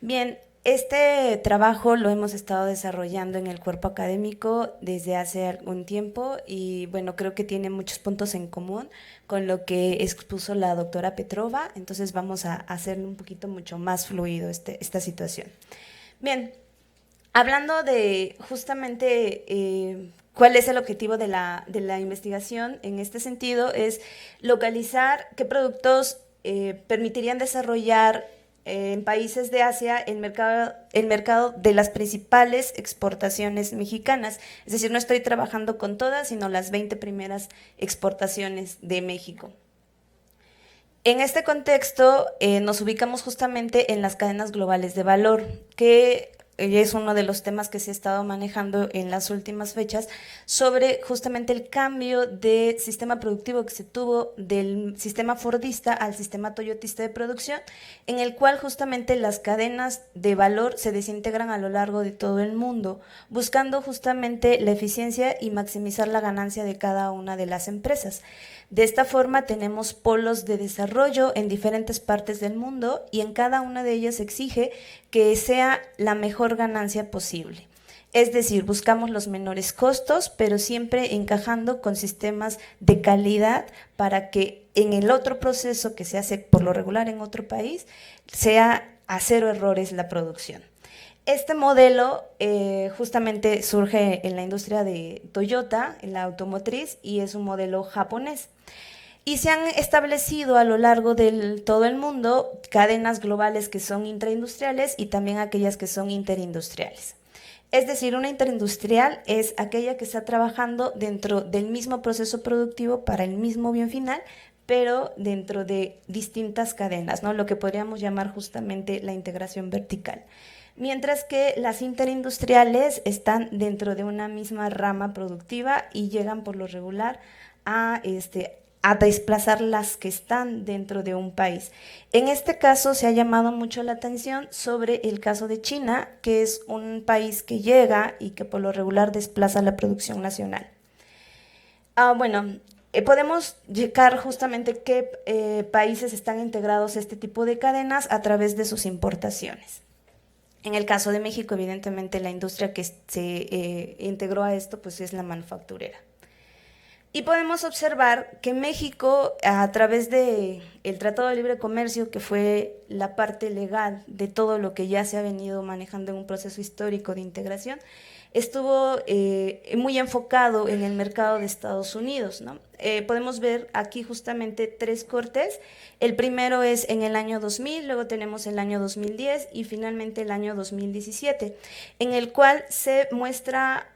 Bien, este trabajo lo hemos estado desarrollando en el cuerpo académico desde hace algún tiempo y bueno, creo que tiene muchos puntos en común con lo que expuso la doctora Petrova, entonces vamos a hacer un poquito mucho más fluido esta situación. Bien, hablando de justamente cuál es el objetivo de la investigación en este sentido, es localizar qué productos permitirían desarrollar en países de Asia el mercado de las principales exportaciones mexicanas. Es decir, no estoy trabajando con todas, sino las 20 primeras exportaciones de México. En este contexto nos ubicamos justamente en las cadenas globales de valor, que es uno de los temas que se ha estado manejando en las últimas fechas sobre justamente el cambio de sistema productivo que se tuvo del sistema fordista al sistema toyotista de producción, en el cual justamente las cadenas de valor se desintegran a lo largo de todo el mundo, buscando justamente la eficiencia y maximizar la ganancia de cada una de las empresas. De esta forma tenemos polos de desarrollo en diferentes partes del mundo y en cada una de ellas se exige que sea la mejor ganancia posible. Es decir, buscamos los menores costos, pero siempre encajando con sistemas de calidad para que en el otro proceso que se hace por lo regular en otro país sea a cero errores la producción. Este modelo justamente surge en la industria de Toyota, en la automotriz, y es un modelo japonés. Y se han establecido a lo largo de todo el mundo cadenas globales que son intraindustriales y también aquellas que son interindustriales. Es decir, una interindustrial es aquella que está trabajando dentro del mismo proceso productivo para el mismo bien final, pero dentro de distintas cadenas, ¿no? Lo que podríamos llamar justamente la integración vertical. Mientras que las interindustriales están dentro de una misma rama productiva y llegan por lo regular a a desplazar las que están dentro de un país. En este caso se ha llamado mucho la atención sobre el caso de China, que es un país que llega y que por lo regular desplaza la producción nacional. Podemos checar justamente qué países están integrados a este tipo de cadenas a través de sus importaciones. En el caso de México, evidentemente, la industria que se integró a esto pues es la manufacturera. Y podemos observar que México, a través del Tratado de Libre Comercio, que fue la parte legal de todo lo que ya se ha venido manejando en un proceso histórico de integración, estuvo muy enfocado en el mercado de Estados Unidos, ¿no? Podemos ver aquí justamente 3 cortes. El primero es en el año 2000, luego tenemos el año 2010 y finalmente el año 2017, en el cual se muestra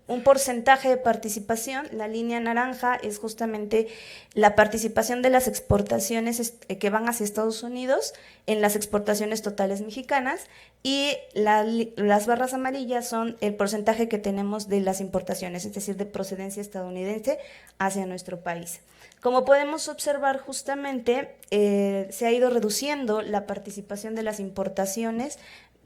un porcentaje de participación. La línea naranja es justamente la participación de las exportaciones que van hacia Estados Unidos en las exportaciones totales mexicanas, y las barras amarillas son el porcentaje que tenemos de las importaciones, es decir, de procedencia estadounidense hacia nuestro país. Como podemos observar, justamente se ha ido reduciendo la participación de las importaciones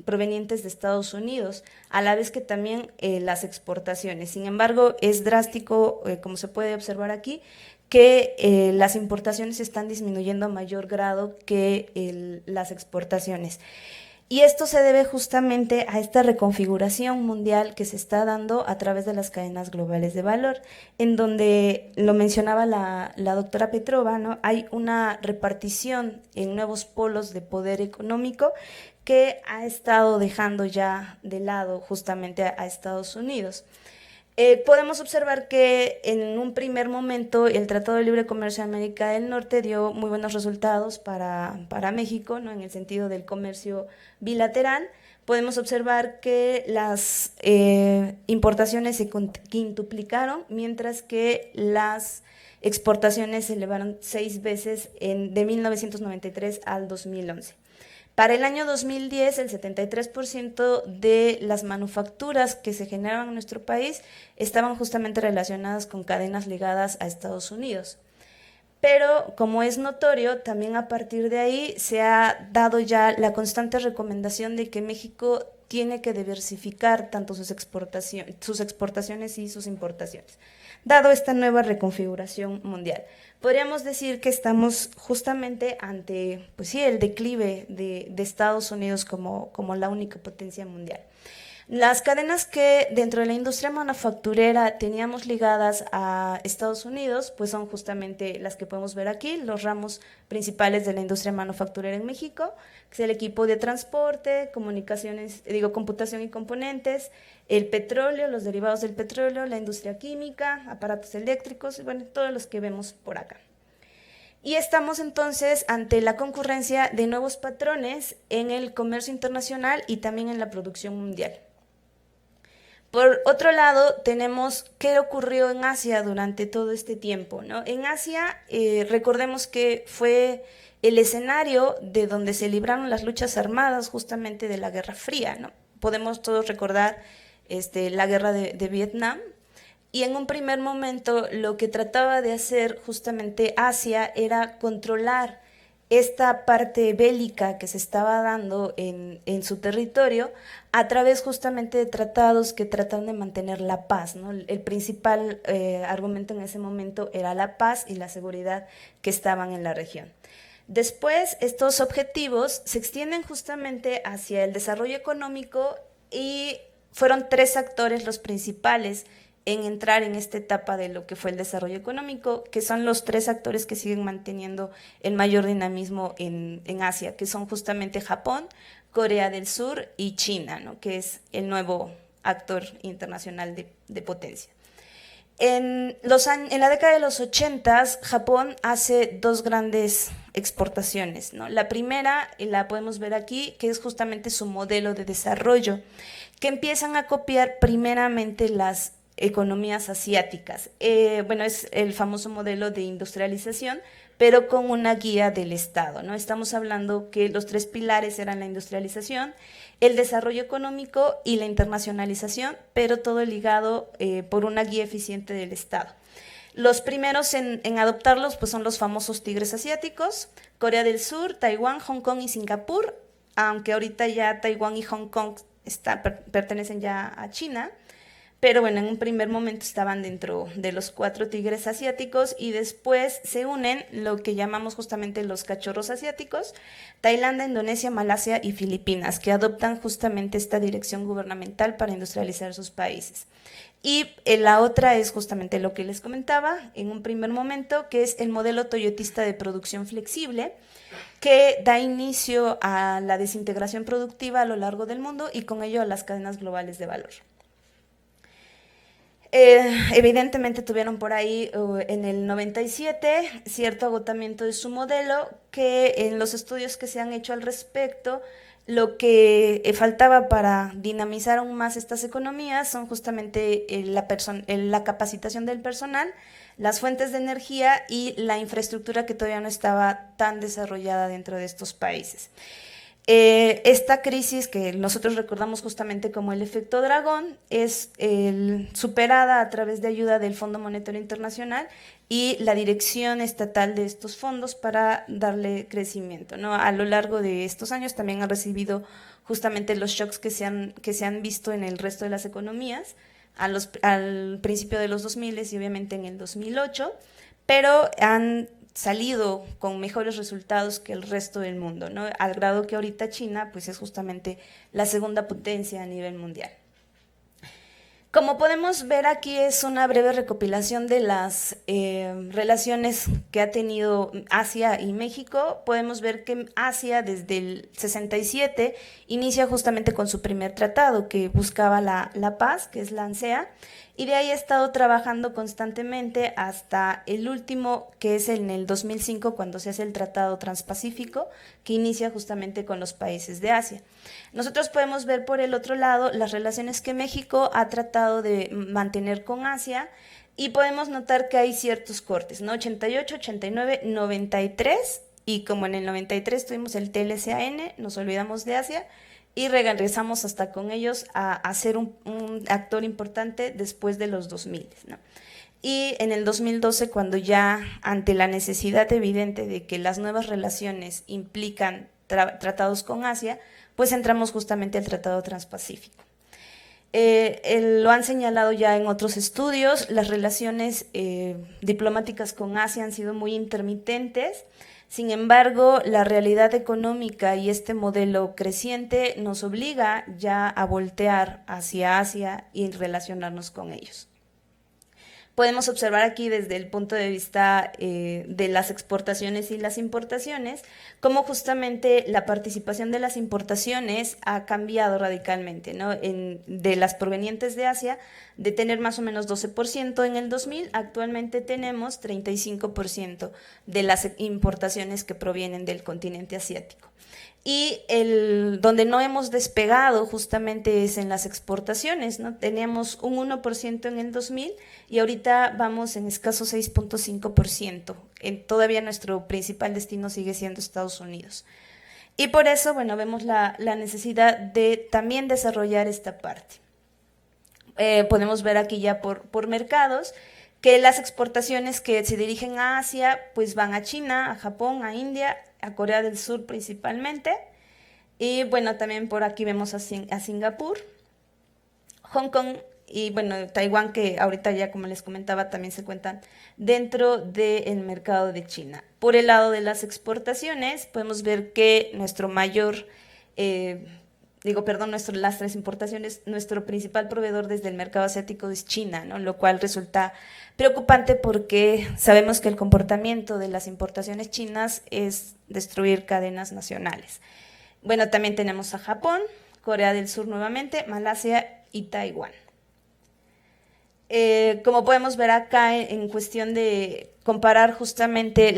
provenientes de Estados Unidos, a la vez que también las exportaciones. Sin embargo, es drástico, como se puede observar aquí, que las importaciones están disminuyendo a mayor grado que las exportaciones. Y esto se debe justamente a esta reconfiguración mundial que se está dando a través de las cadenas globales de valor, en donde, lo mencionaba la doctora Petrova, ¿no? Hay una repartición en nuevos polos de poder económico que ha estado dejando ya de lado justamente a Estados Unidos. Podemos observar que en un primer momento el Tratado de Libre Comercio de América del Norte dio muy buenos resultados para México, ¿no? En el sentido del comercio bilateral. Podemos observar que las importaciones se quintuplicaron, mientras que las exportaciones se elevaron 6 veces de 1993 al 2011. Para el año 2010, el 73% de las manufacturas que se generaban en nuestro país estaban justamente relacionadas con cadenas ligadas a Estados Unidos. Pero, como es notorio, también a partir de ahí se ha dado ya la constante recomendación de que México tiene que diversificar tanto sus exportaciones y sus importaciones, dado esta nueva reconfiguración mundial. Podríamos decir que estamos justamente ante, pues sí, el declive de Estados Unidos como la única potencia mundial. Las cadenas que dentro de la industria manufacturera teníamos ligadas a Estados Unidos, pues son justamente las que podemos ver aquí, los ramos principales de la industria manufacturera en México, que es el equipo de transporte, computación y componentes, el petróleo, los derivados del petróleo, la industria química, aparatos eléctricos, bueno, todos los que vemos por acá. Y estamos entonces ante la concurrencia de nuevos patrones en el comercio internacional y también en la producción mundial. Por otro lado, tenemos qué ocurrió en Asia durante todo este tiempo, ¿no? En Asia, recordemos que fue el escenario de donde se libraron las luchas armadas justamente de la Guerra Fría, ¿no? Podemos todos recordar la guerra de Vietnam, y en un primer momento lo que trataba de hacer justamente Asia era controlar esta parte bélica que se estaba dando en su territorio a través justamente de tratados que tratan de mantener la paz, ¿no? El principal argumento en ese momento era la paz y la seguridad que estaban en la región. Después, estos objetivos se extienden justamente hacia el desarrollo económico, y fueron 3 actores los principales en entrar en esta etapa de lo que fue el desarrollo económico, que son los 3 actores que siguen manteniendo el mayor dinamismo en Asia, que son justamente Japón, Corea del Sur y China, ¿no? Que es el nuevo actor internacional de potencia. En la década de los 80, Japón hace 2 grandes exportaciones, ¿no? La primera, la podemos ver aquí, que es justamente su modelo de desarrollo, que empiezan a copiar primeramente las economías asiáticas. Es el famoso modelo de industrialización, pero con una guía del Estado, ¿no? Estamos hablando que los 3 pilares eran la industrialización, el desarrollo económico y la internacionalización, pero todo ligado por una guía eficiente del Estado. Los primeros en adoptarlos pues, son los famosos tigres asiáticos, Corea del Sur, Taiwán, Hong Kong y Singapur, aunque ahorita ya Taiwán y Hong Kong pertenecen ya a China. Pero bueno, en un primer momento estaban dentro de los 4 tigres asiáticos y después se unen lo que llamamos justamente los cachorros asiáticos, Tailandia, Indonesia, Malasia y Filipinas, que adoptan justamente esta dirección gubernamental para industrializar sus países. Y la otra es justamente lo que les comentaba en un primer momento, que es el modelo toyotista de producción flexible, que da inicio a la desintegración productiva a lo largo del mundo y con ello a las cadenas globales de valor. Evidentemente tuvieron por ahí en el 97 cierto agotamiento de su modelo, que en los estudios que se han hecho al respecto, lo que faltaba para dinamizar aún más estas economías son justamente la capacitación del personal, las fuentes de energía y la infraestructura que todavía no estaba tan desarrollada dentro de estos países. Esta crisis que nosotros recordamos justamente como el efecto dragón es superada a través de ayuda del Fondo Monetario Internacional y la dirección estatal de estos fondos para darle crecimiento, ¿no? A lo largo de estos años también han recibido justamente los shocks que se han visto en el resto de las economías al principio de los 2000 y obviamente en el 2008, pero han salido con mejores resultados que el resto del mundo, ¿no? Al grado que ahorita China pues, es justamente la segunda potencia a nivel mundial. Como podemos ver aquí es una breve recopilación de las relaciones que ha tenido Asia y México. Podemos ver que Asia desde el 67 inicia justamente con su primer tratado que buscaba la paz, que es la ANSEA, y de ahí ha estado trabajando constantemente hasta el último, que es en el 2005, cuando se hace el Tratado Transpacífico, que inicia justamente con los países de Asia. Nosotros podemos ver por el otro lado las relaciones que México ha tratado de mantener con Asia y podemos notar que hay ciertos cortes, ¿no? 88, 89, 93, y como en el 93 tuvimos el TLCAN, nos olvidamos de Asia, y regresamos hasta con ellos a ser un actor importante después de los 2000, ¿no? Y en el 2012, cuando ya ante la necesidad evidente de que las nuevas relaciones implican tratados con Asia, pues entramos justamente al Tratado Transpacífico. Lo han señalado ya en otros estudios, las relaciones diplomáticas con Asia han sido muy intermitentes. Sin embargo, la realidad económica y este modelo creciente nos obliga ya a voltear hacia Asia y relacionarnos con ellos. Podemos observar aquí desde el punto de vista de las exportaciones y las importaciones, cómo justamente la participación de las importaciones ha cambiado radicalmente, ¿no? De las provenientes de Asia, de tener más o menos 12% en el 2000, actualmente tenemos 35% de las importaciones que provienen del continente asiático. Y donde no hemos despegado justamente es en las exportaciones, ¿no? Teníamos un 1% en el 2000 y ahorita vamos en escaso 6.5%. Todavía nuestro principal destino sigue siendo Estados Unidos. Y por eso, bueno, vemos la necesidad de también desarrollar esta parte. Podemos ver aquí ya por mercados que las exportaciones que se dirigen a Asia pues van a China, a Japón, a India, a Corea del Sur principalmente, y bueno, también por aquí vemos a Singapur, Hong Kong y bueno, Taiwán, que ahorita ya como les comentaba también se cuentan dentro del mercado de China. Por el lado de las exportaciones podemos ver que nuestro mayor, las importaciones, nuestro principal proveedor desde el mercado asiático es China, ¿no? Lo cual resulta preocupante porque sabemos que el comportamiento de las importaciones chinas es destruir cadenas nacionales. Bueno, también tenemos a Japón, Corea del Sur nuevamente, Malasia y Taiwán. Como podemos ver acá en cuestión de comparar justamente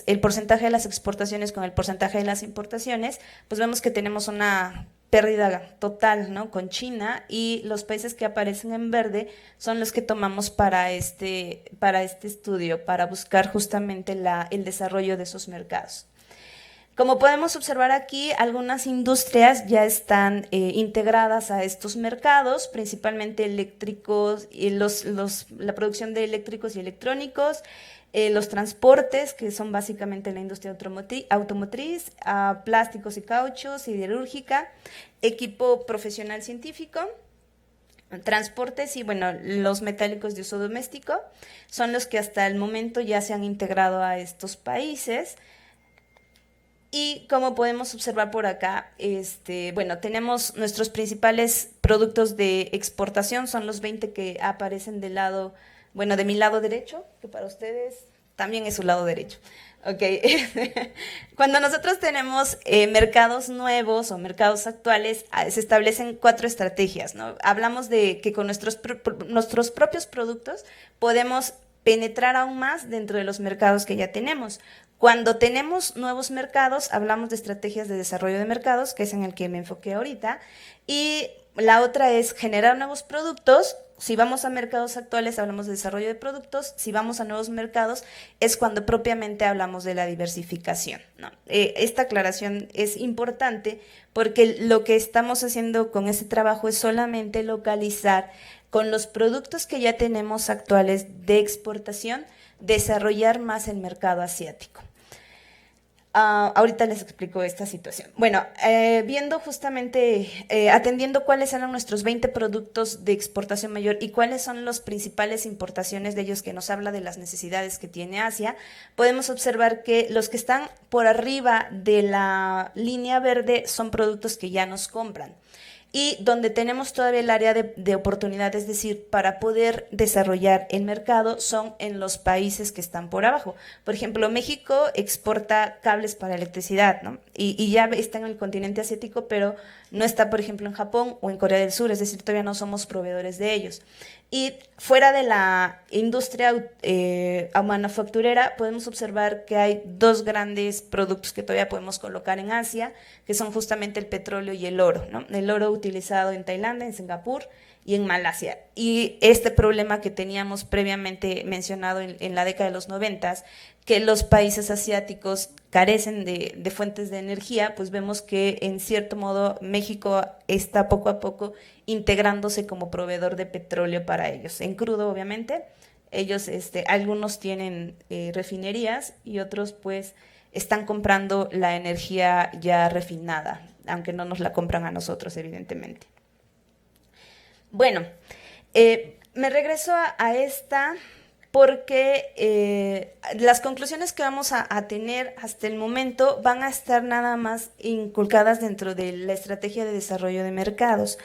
el porcentaje de las exportaciones con el porcentaje de las importaciones, pues vemos que tenemos una pérdida total, ¿no? Con China, y los países que aparecen en verde son los que tomamos para este estudio, para buscar justamente el desarrollo de esos mercados. Como podemos observar aquí, algunas industrias ya están integradas a estos mercados, principalmente eléctricos, y la producción de eléctricos y electrónicos, los transportes, que son básicamente la industria automotriz, plásticos y cauchos, siderúrgica, equipo profesional científico, transportes y, bueno, los metálicos de uso doméstico son los que hasta el momento ya se han integrado a estos países. Y como podemos observar por acá, bueno, tenemos nuestros principales productos de exportación, son los 20 que aparecen del lado, bueno, de mi lado derecho, que para ustedes también es su lado derecho. Ok, cuando nosotros tenemos mercados nuevos o mercados actuales, se establecen 4 estrategias, ¿no? Hablamos de que con nuestros propios productos podemos penetrar aún más dentro de los mercados que ya tenemos. Cuando tenemos nuevos mercados, hablamos de estrategias de desarrollo de mercados, que es en el que me enfoqué ahorita, y la otra es generar nuevos productos. Si vamos a mercados actuales, hablamos de desarrollo de productos. Si vamos a nuevos mercados, es cuando propiamente hablamos de la diversificación, ¿no? Esta aclaración es importante porque lo que estamos haciendo con ese trabajo es solamente localizar con los productos que ya tenemos actuales de exportación, desarrollar más el mercado asiático. Ahorita les explico esta situación. Bueno, viendo justamente, atendiendo cuáles eran nuestros 20 productos de exportación mayor y cuáles son las principales importaciones de ellos, que nos habla de las necesidades que tiene Asia, podemos observar que los que están por arriba de la línea verde son productos que ya nos compran. Y donde tenemos todavía el área de oportunidad, es decir, para poder desarrollar el mercado, son en los países que están por abajo. Por ejemplo, México exporta cables para electricidad, ¿no? Y ya está en el continente asiático, pero no está, por ejemplo, en Japón o en Corea del Sur, es decir, todavía no somos proveedores de ellos. Y fuera de la industria manufacturera, podemos observar que hay 2 grandes productos que todavía podemos colocar en Asia, que son justamente el petróleo y el oro, ¿no? El oro utilizado en Tailandia, en Singapur y en Malasia. Y este problema que teníamos previamente mencionado en la década de los 90, que los países asiáticos carecen de fuentes de energía, pues vemos que en cierto modo México está poco a poco integrándose como proveedor de petróleo para ellos, en crudo obviamente. Ellos, algunos tienen refinerías y otros pues están comprando la energía ya refinada, aunque no nos la compran a nosotros evidentemente. Bueno, me regreso a esta porque las conclusiones que vamos a tener hasta el momento van a estar nada más inculcadas dentro de la estrategia de desarrollo de mercados.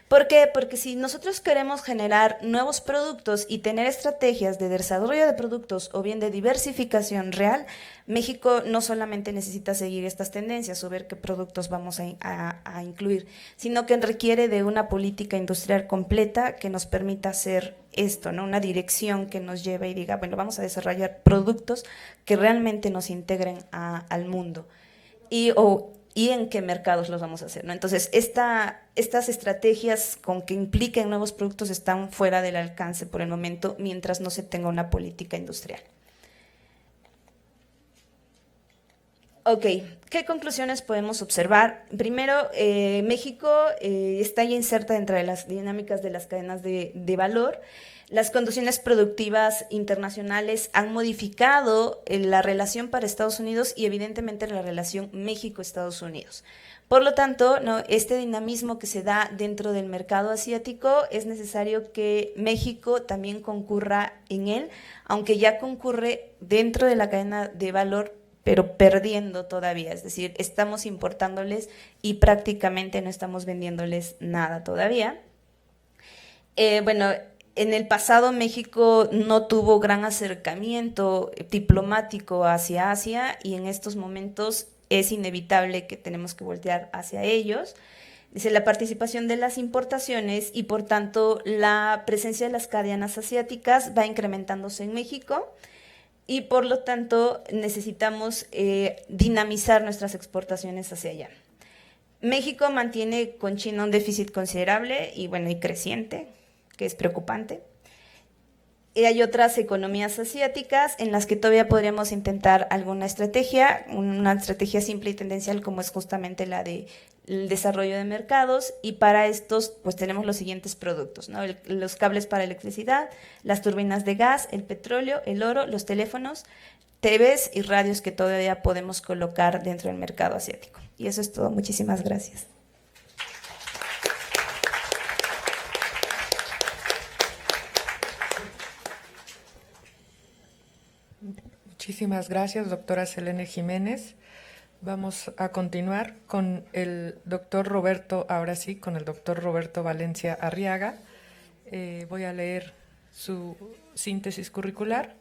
¿Por qué? Porque si nosotros queremos generar nuevos productos y tener estrategias de desarrollo de productos o bien de diversificación real, México no solamente necesita seguir estas tendencias o ver qué productos vamos a incluir, sino que requiere de una política industrial completa que nos permita hacer esto, ¿no? Una dirección que nos lleve y diga, bueno, vamos a desarrollar productos que realmente nos integren al mundo y en qué mercados los vamos a hacer, ¿no? Entonces, estas estrategias con que impliquen nuevos productos están fuera del alcance por el momento, mientras no se tenga una política industrial. Ok, ¿qué conclusiones podemos observar? Primero, México está ya inserta dentro de las dinámicas de las cadenas de valor. Las condiciones productivas internacionales han modificado la relación para Estados Unidos y evidentemente la relación México-Estados Unidos. Por lo tanto, ¿no? Este dinamismo que se da dentro del mercado asiático, es necesario que México también concurra en él, aunque ya concurre dentro de la cadena de valor, pero perdiendo todavía, es decir, estamos importándoles y prácticamente no estamos vendiéndoles nada todavía. Bueno, en el pasado México no tuvo gran acercamiento diplomático hacia Asia y en estos momentos es inevitable que tenemos que voltear hacia ellos. Dice la participación de las importaciones y por tanto la presencia de las cadenas asiáticas va incrementándose en México y por lo tanto necesitamos dinamizar nuestras exportaciones hacia allá. México mantiene con China un déficit considerable y bueno, y creciente, que es preocupante. Y hay otras economías asiáticas en las que todavía podríamos intentar alguna estrategia, una estrategia simple y tendencial como es justamente la de el desarrollo de mercados, y para estos pues tenemos los siguientes productos, ¿no? Los cables para electricidad, las turbinas de gas, el petróleo, el oro, los teléfonos, TVs y radios que todavía podemos colocar dentro del mercado asiático. Y eso es todo. Muchísimas gracias. Muchísimas gracias, doctora Selene Jiménez. Vamos a continuar con el doctor Roberto, ahora sí, con el doctor Roberto Valencia Arriaga. Voy a leer su síntesis curricular.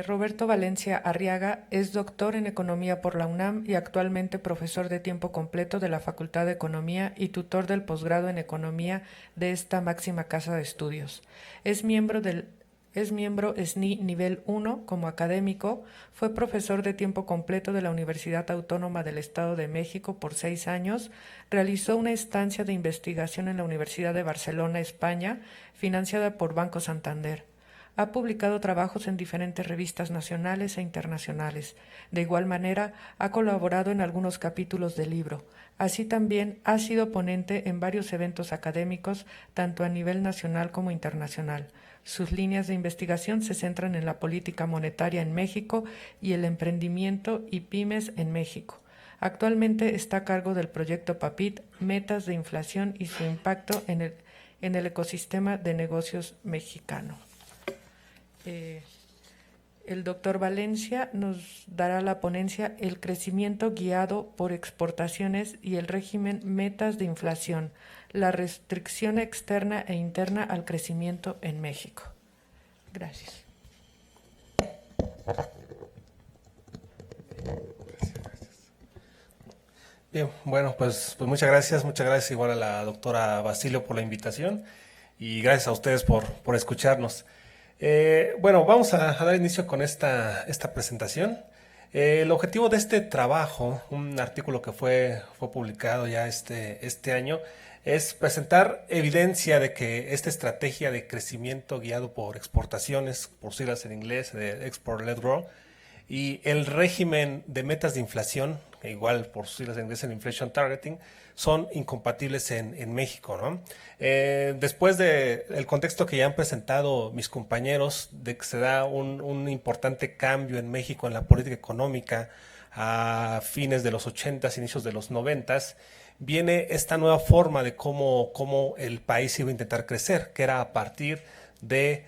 Roberto Valencia Arriaga es doctor en Economía por la UNAM y actualmente profesor de tiempo completo de la Facultad de Economía y tutor del posgrado en Economía de esta máxima casa de estudios. Es miembro SNI Nivel 1 como académico, fue profesor de tiempo completo de la Universidad Autónoma del Estado de México por 6 años, realizó una estancia de investigación en la Universidad de Barcelona, España, financiada por Banco Santander. Ha publicado trabajos en diferentes revistas nacionales e internacionales. De igual manera, ha colaborado en algunos capítulos del libro. Así también ha sido ponente en varios eventos académicos, tanto a nivel nacional como internacional. Sus líneas de investigación se centran en la política monetaria en México y el emprendimiento y pymes en México. Actualmente está a cargo del proyecto PAPIT, Metas de Inflación y su impacto en el ecosistema de negocios mexicano. El doctor Valencia nos dará la ponencia El crecimiento guiado por exportaciones y el régimen Metas de Inflación, la restricción externa e interna al crecimiento en México. Gracias. Bien, bueno, pues muchas gracias igual a la doctora Basilio por la invitación y gracias a ustedes por escucharnos. Bueno, vamos a dar inicio con esta presentación. El objetivo de este trabajo, un artículo que fue publicado ya este año, es presentar evidencia de que esta estrategia de crecimiento guiado por exportaciones, por siglas en inglés, de Export-Led Growth, y el régimen de metas de inflación, que igual por siglas en inglés en Inflation Targeting, son incompatibles en México, ¿no? Después del contexto que ya han presentado mis compañeros, de que se da un importante cambio en México en la política económica a fines de los 80s, inicios de los 90s, viene esta nueva forma de cómo el país iba a intentar crecer, que era a partir de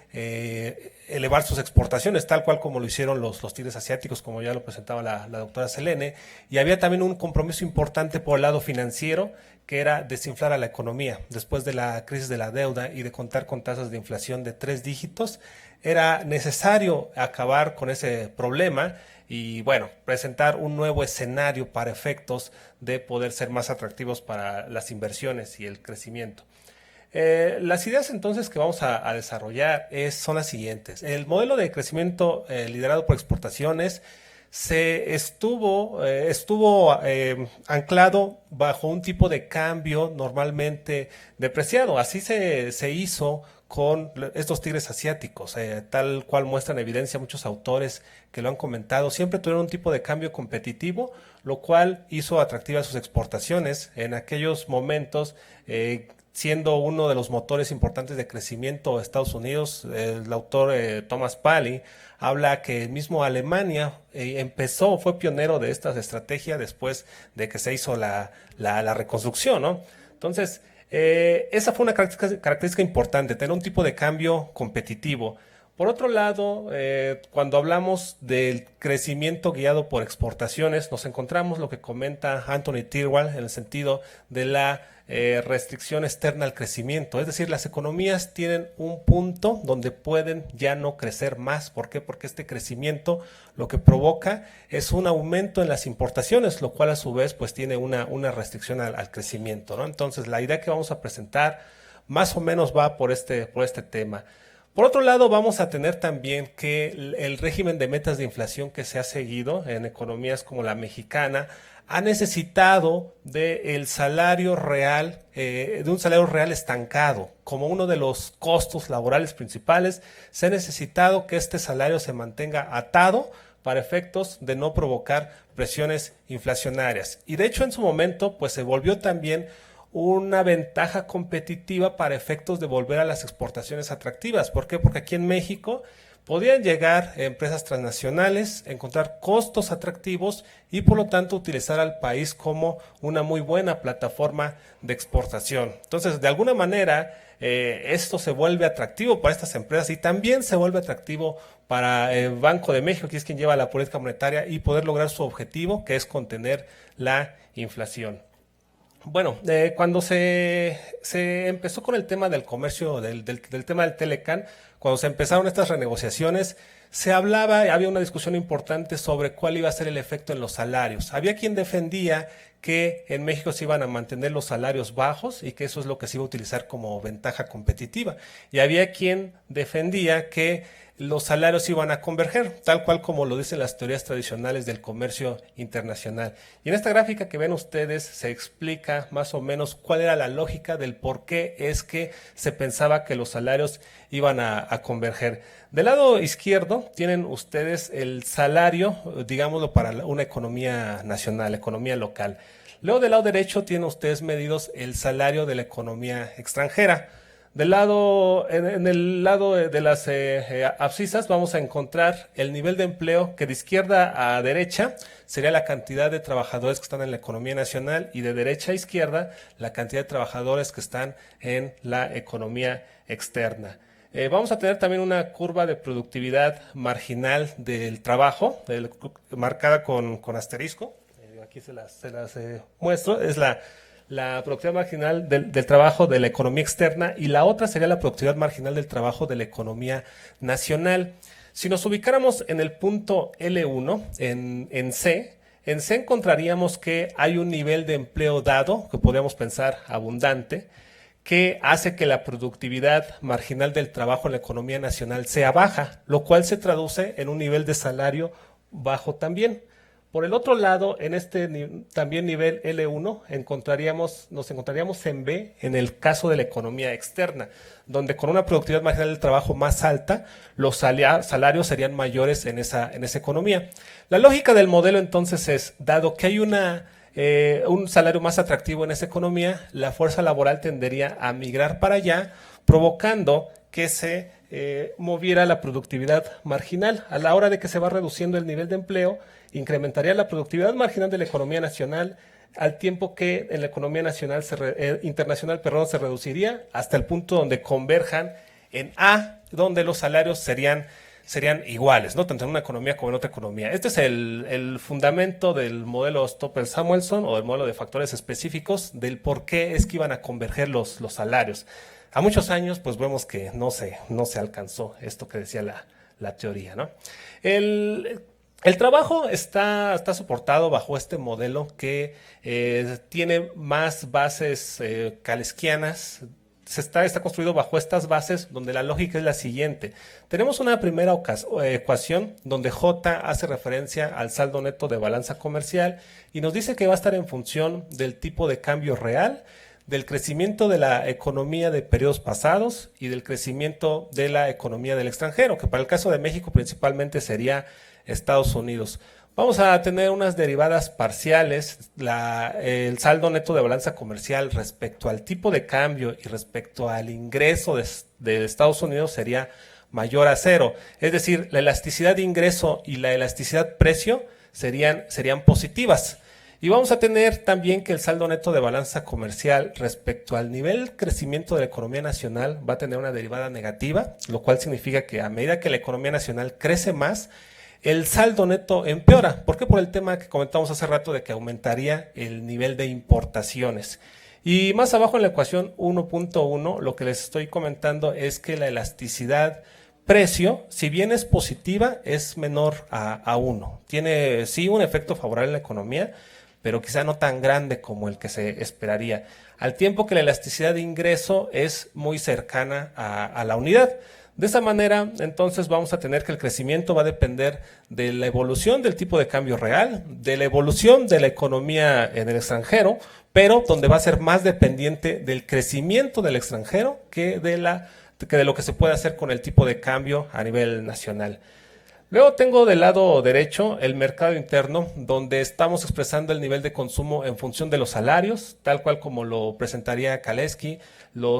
elevar sus exportaciones, tal cual como lo hicieron los tigres asiáticos, como ya lo presentaba la doctora Selene, y había también un compromiso importante por el lado financiero, que era desinflar a la economía. Después de la crisis de la deuda y de contar con tasas de inflación de 3 dígitos, era necesario acabar con ese problema y, bueno, presentar un nuevo escenario para efectos de poder ser más atractivos para las inversiones y el crecimiento. Las ideas entonces que vamos a desarrollar son las siguientes. El modelo de crecimiento liderado por exportaciones estuvo anclado bajo un tipo de cambio normalmente depreciado. Así se hizo con estos tigres asiáticos, tal cual muestran evidencia muchos autores que lo han comentado. Siempre tuvieron un tipo de cambio competitivo, lo cual hizo atractivas sus exportaciones en aquellos momentos, siendo uno de los motores importantes de crecimiento de Estados Unidos. El autor Thomas Paley habla que mismo Alemania fue pionero de esta estrategia después de que se hizo la reconstrucción, ¿no? Entonces, esa fue una característica importante, tener un tipo de cambio competitivo. Por otro lado, cuando hablamos del crecimiento guiado por exportaciones, nos encontramos lo que comenta Anthony Tirwell en el sentido de la restricción externa al crecimiento. Es decir, las economías tienen un punto donde pueden ya no crecer más. ¿Por qué? Porque este crecimiento lo que provoca es un aumento en las importaciones, lo cual a su vez pues tiene una restricción al crecimiento, ¿no? Entonces, la idea que vamos a presentar más o menos va por este tema. Por otro lado, vamos a tener también que el régimen de metas de inflación que se ha seguido en economías como la mexicana ha necesitado del salario real, de un salario real estancado. Como uno de los costos laborales principales, se ha necesitado que este salario se mantenga atado para efectos de no provocar presiones inflacionarias. Y de hecho, en su momento, pues se volvió también una ventaja competitiva para efectos de volver a las exportaciones atractivas. ¿Por qué? Porque aquí en México podían llegar empresas transnacionales, encontrar costos atractivos y por lo tanto utilizar al país como una muy buena plataforma de exportación. Entonces, de alguna manera, esto se vuelve atractivo para estas empresas y también se vuelve atractivo para el Banco de México, que es quien lleva la política monetaria, y poder lograr su objetivo, que es contener la inflación. Bueno, cuando se empezó con el tema del comercio, del tema del Telecán, cuando se empezaron estas renegociaciones, se hablaba, había una discusión importante sobre cuál iba a ser el efecto en los salarios. Había quien defendía que en México se iban a mantener los salarios bajos y que eso es lo que se iba a utilizar como ventaja competitiva. Y había quien defendía que los salarios iban a converger, tal cual como lo dicen las teorías tradicionales del comercio internacional. Y en esta gráfica que ven ustedes se explica más o menos cuál era la lógica del por qué es que se pensaba que los salarios iban a converger. Del lado izquierdo tienen ustedes el salario, digámoslo, para una economía nacional, economía local. Luego del lado derecho tienen ustedes medidos el salario de la economía extranjera. Del lado, en el lado de las abscisas vamos a encontrar el nivel de empleo, que de izquierda a derecha sería la cantidad de trabajadores que están en la economía nacional, y de derecha a izquierda la cantidad de trabajadores que están en la economía externa. Vamos a tener también una curva de productividad marginal del trabajo, marcada con asterisco. Aquí se las muestro. Es la productividad marginal del trabajo de la economía externa, y la otra sería la productividad marginal del trabajo de la economía nacional. Si nos ubicáramos en el punto L1, en C encontraríamos que hay un nivel de empleo dado, que podríamos pensar abundante, que hace que la productividad marginal del trabajo en la economía nacional sea baja, lo cual se traduce en un nivel de salario bajo también. Por el otro lado, en este también nivel L1, nos encontraríamos en B en el caso de la economía externa, donde con una productividad marginal del trabajo más alta, los salarios serían mayores en esa economía. La lógica del modelo entonces es, dado que hay un salario más atractivo en esa economía, la fuerza laboral tendería a migrar para allá, provocando que se moviera la productividad marginal. A la hora de que se va reduciendo el nivel de empleo, incrementaría la productividad marginal de la economía nacional, al tiempo que en la economía internacional se reduciría hasta el punto donde converjan en A, donde los salarios serían iguales, ¿no? Tanto en una economía como en otra economía. Este es el fundamento del modelo Stoppel-Samuelson, o del modelo de factores específicos, del por qué es que iban a converger los salarios. A muchos años, pues vemos que no se alcanzó esto que decía la teoría, ¿no? El trabajo está soportado bajo este modelo que tiene más bases caleskianas. Está construido bajo estas bases, donde la lógica es la siguiente. Tenemos una primera ecuación donde J hace referencia al saldo neto de balanza comercial y nos dice que va a estar en función del tipo de cambio real, del crecimiento de la economía de periodos pasados y del crecimiento de la economía del extranjero, que para el caso de México principalmente sería Estados Unidos. Vamos a tener unas derivadas parciales, el saldo neto de balanza comercial respecto al tipo de cambio y respecto al ingreso de Estados Unidos sería mayor a cero. Es decir, la elasticidad de ingreso y la elasticidad precio serían positivas. Y vamos a tener también que el saldo neto de balanza comercial respecto al nivel de crecimiento de la economía nacional va a tener una derivada negativa, lo cual significa que a medida que la economía nacional crece más, el saldo neto empeora. ¿Por qué? Por el tema que comentamos hace rato de que aumentaría el nivel de importaciones. Y más abajo en la ecuación 1.1, lo que les estoy comentando es que la elasticidad precio, si bien es positiva, es menor a 1. Tiene sí un efecto favorable en la economía, pero quizá no tan grande como el que se esperaría. Al tiempo que la elasticidad de ingreso es muy cercana a la unidad. De esa manera, entonces, vamos a tener que el crecimiento va a depender de la evolución del tipo de cambio real, de la evolución de la economía en el extranjero, pero donde va a ser más dependiente del crecimiento del extranjero que de lo que se puede hacer con el tipo de cambio a nivel nacional. Luego tengo del lado derecho el mercado interno, donde estamos expresando el nivel de consumo en función de los salarios, tal cual como lo presentaría Kalecki.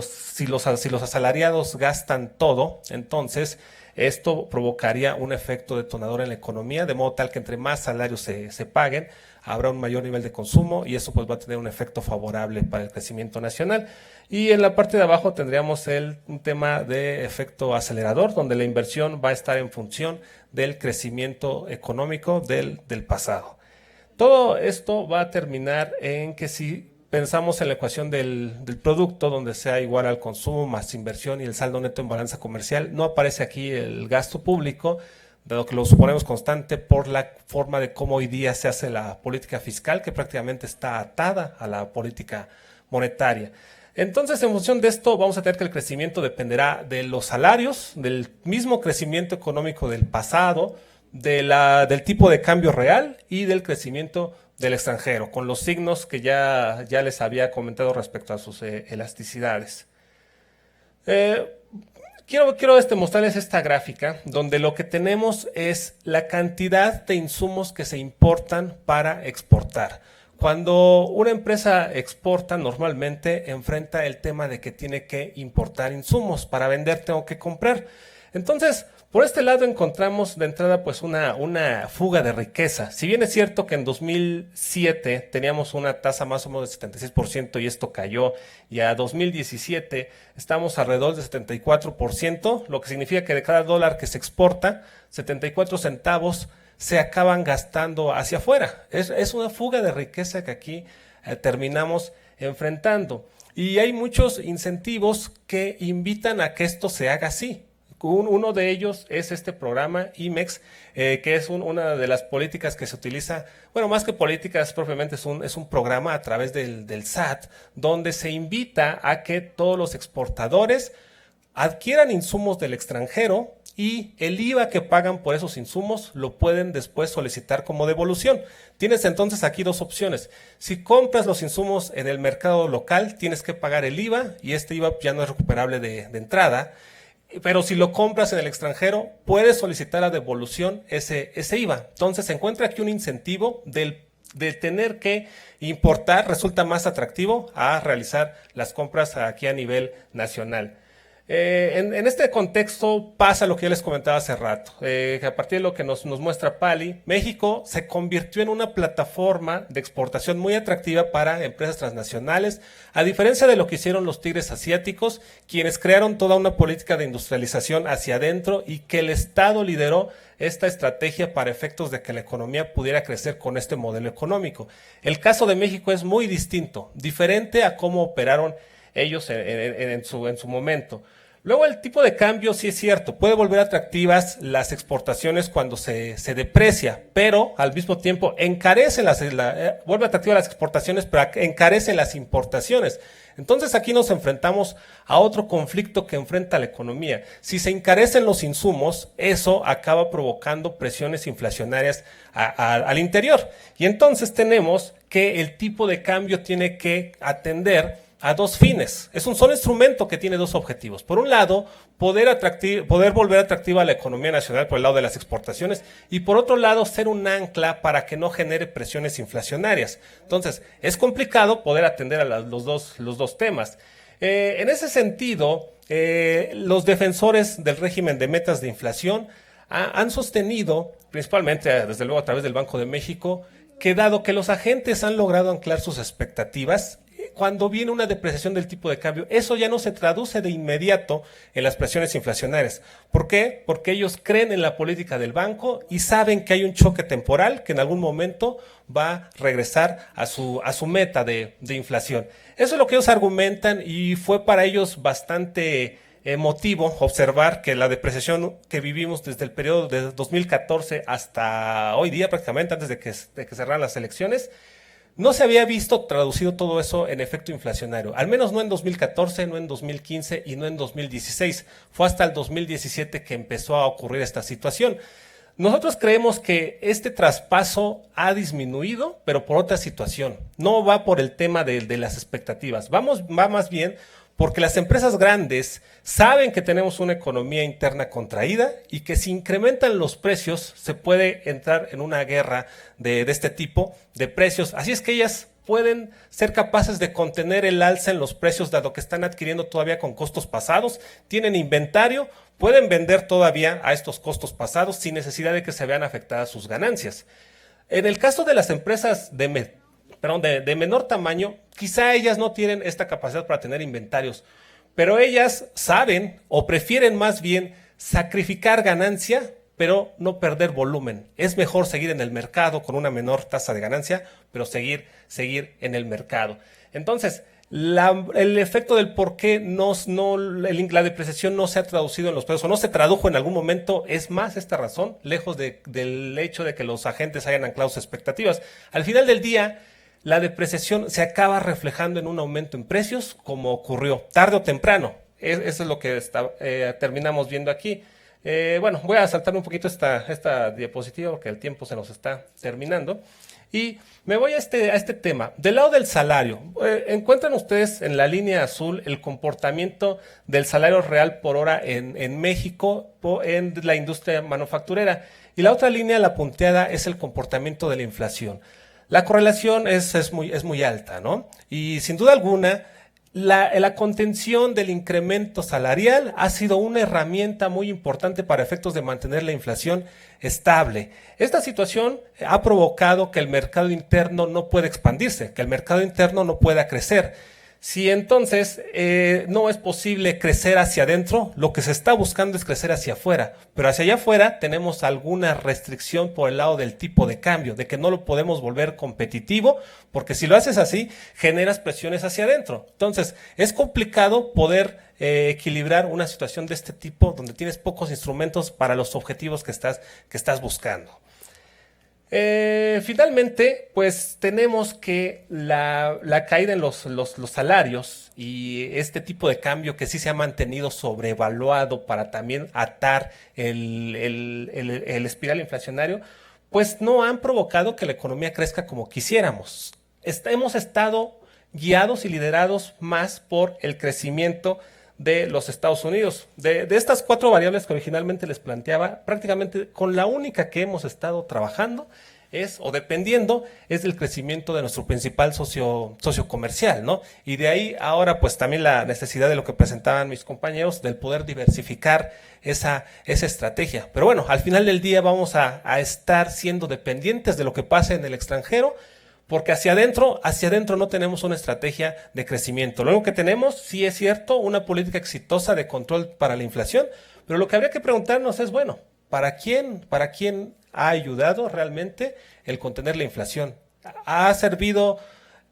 Si los asalariados gastan todo, entonces esto provocaría un efecto detonador en la economía, de modo tal que entre más salarios se paguen, habrá un mayor nivel de consumo y eso pues va a tener un efecto favorable para el crecimiento nacional. Y en la parte de abajo tendríamos un tema de efecto acelerador, donde la inversión va a estar en función del crecimiento económico del pasado. Todo esto va a terminar en que si pensamos en la ecuación del producto, donde sea igual al consumo más inversión y el saldo neto en balanza comercial, no aparece aquí el gasto público, dado que lo suponemos constante por la forma de cómo hoy día se hace la política fiscal, que prácticamente está atada a la política monetaria. Entonces, en función de esto, vamos a tener que el crecimiento dependerá de los salarios, del mismo crecimiento económico del pasado, del tipo de cambio real y del crecimiento del extranjero, con los signos que ya les había comentado respecto a sus elasticidades. Quiero mostrarles esta gráfica, donde lo que tenemos es la cantidad de insumos que se importan para exportar. Cuando una empresa exporta, normalmente enfrenta el tema de que tiene que importar insumos. Para vender tengo que comprar. Entonces, por este lado encontramos de entrada pues una fuga de riqueza. Si bien es cierto que en 2007 teníamos una tasa más o menos del 76% y esto cayó, y a 2017 estamos alrededor del 74%, lo que significa que de cada dólar que se exporta, 74 centavos se acaban gastando hacia afuera. Es una fuga de riqueza que aquí terminamos enfrentando. Y hay muchos incentivos que invitan a que esto se haga así. Uno de ellos es este programa IMEX, que es una de las políticas que se utiliza, bueno, más que políticas propiamente, es un programa a través del SAT, donde se invita a que todos los exportadores adquieran insumos del extranjero y el IVA que pagan por esos insumos lo pueden después solicitar como devolución. Tienes entonces aquí dos opciones. Si compras los insumos en el mercado local, tienes que pagar el IVA y este IVA ya no es recuperable de entrada. Pero si lo compras en el extranjero, puedes solicitar la devolución ese IVA. Entonces se encuentra aquí un incentivo de tener que importar, resulta más atractivo a realizar las compras aquí a nivel nacional. En este contexto pasa lo que ya les comentaba hace rato, que a partir de lo que nos muestra Pali, México se convirtió en una plataforma de exportación muy atractiva para empresas transnacionales, a diferencia de lo que hicieron los tigres asiáticos, quienes crearon toda una política de industrialización hacia adentro y que el Estado lideró esta estrategia para efectos de que la economía pudiera crecer con este modelo económico. El caso de México es muy distinto, diferente a cómo operaron ellos en su momento. Luego el tipo de cambio sí es cierto, puede volver atractivas las exportaciones cuando se deprecia, pero al mismo tiempo encarece vuelve atractivas las exportaciones, pero encarece las importaciones. Entonces aquí nos enfrentamos a otro conflicto que enfrenta la economía. Si se encarecen los insumos, eso acaba provocando presiones inflacionarias al interior. Y entonces tenemos que el tipo de cambio tiene que atender a dos fines. Es un solo instrumento que tiene dos objetivos. Por un lado, poder volver atractiva a la economía nacional por el lado de las exportaciones y por otro lado, ser un ancla para que no genere presiones inflacionarias. Entonces, es complicado poder atender a los dos temas. En ese sentido, los defensores del régimen de metas de inflación han sostenido, principalmente desde luego a través del Banco de México, que dado que los agentes han logrado anclar sus expectativas, cuando viene una depreciación del tipo de cambio, eso ya no se traduce de inmediato en las presiones inflacionarias. ¿Por qué? Porque ellos creen en la política del banco y saben que hay un choque temporal que en algún momento va a regresar a su meta de inflación. Eso es lo que ellos argumentan y fue para ellos bastante emotivo observar que la depreciación que vivimos desde el periodo de 2014 hasta hoy día, prácticamente antes de que cerraran las elecciones, no se había visto traducido todo eso en efecto inflacionario, al menos no en 2014, no en 2015 y no en 2016. Fue hasta el 2017 que empezó a ocurrir esta situación. Nosotros creemos que este traspaso ha disminuido, pero por otra situación. No va por el tema de las expectativas. Va más bien porque las empresas grandes saben que tenemos una economía interna contraída y que si incrementan los precios se puede entrar en una guerra de este tipo de precios. Así es que ellas pueden ser capaces de contener el alza en los precios dado que están adquiriendo todavía con costos pasados, tienen inventario, pueden vender todavía a estos costos pasados sin necesidad de que se vean afectadas sus ganancias. En el caso de las empresas de menor tamaño, quizá ellas no tienen esta capacidad para tener inventarios, pero ellas saben o prefieren más bien sacrificar ganancia, pero no perder volumen. Es mejor seguir en el mercado con una menor tasa de ganancia, pero seguir en el mercado. Entonces, el efecto del por qué la depreciación no se ha traducido en los precios o no se tradujo en algún momento es más esta razón, lejos del hecho de que los agentes hayan anclado sus expectativas. Al final del día, la depreciación se acaba reflejando en un aumento en precios, como ocurrió tarde o temprano. Eso es lo que terminamos viendo aquí. Bueno, voy a saltar un poquito esta diapositiva porque el tiempo se nos está terminando. Y me voy a este tema. Del lado del salario, encuentran ustedes en la línea azul el comportamiento del salario real por hora en México en la industria manufacturera. Y la otra línea, la punteada, es el comportamiento de la inflación. La correlación es muy alta, ¿no? Y sin duda alguna, la contención del incremento salarial ha sido una herramienta muy importante para efectos de mantener la inflación estable. Esta situación ha provocado que el mercado interno no pueda expandirse, que el mercado interno no pueda crecer. Si entonces no es posible crecer hacia adentro, lo que se está buscando es crecer hacia afuera, pero hacia allá afuera tenemos alguna restricción por el lado del tipo de cambio, de que no lo podemos volver competitivo, porque si lo haces así, generas presiones hacia adentro. Entonces, es complicado poder equilibrar una situación de este tipo, donde tienes pocos instrumentos para los objetivos que estás buscando. Finalmente, pues tenemos que la caída en los salarios y este tipo de cambio que sí se ha mantenido sobrevaluado para también atar el espiral inflacionario, pues no han provocado que la economía crezca como quisiéramos. Hemos estado guiados y liderados más por el crecimiento de los Estados Unidos. De estas 4 variables que originalmente les planteaba, prácticamente con la única que hemos estado trabajando dependiendo del crecimiento de nuestro principal socio comercial, ¿no? Y de ahí ahora pues también la necesidad de lo que presentaban mis compañeros, del poder diversificar esa estrategia. Pero bueno, al final del día vamos a estar siendo dependientes de lo que pase en el extranjero, porque hacia adentro no tenemos una estrategia de crecimiento. Lo único que tenemos, sí es cierto, una política exitosa de control para la inflación, pero lo que habría que preguntarnos es, bueno, ¿para quién ha ayudado realmente el contener la inflación? ¿Ha servido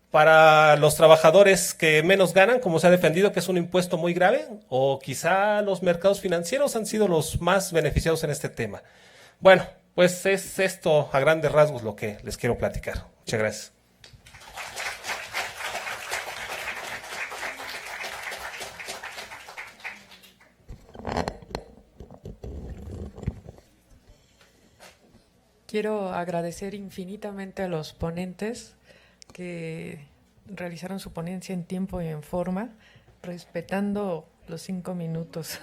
para los trabajadores que menos ganan, como se ha defendido, que es un impuesto muy grave? ¿O quizá los mercados financieros han sido los más beneficiados en este tema? Bueno, pues es esto a grandes rasgos lo que les quiero platicar. Muchas gracias. Quiero agradecer infinitamente a los ponentes que realizaron su ponencia en tiempo y en forma, respetando los 5 minutos.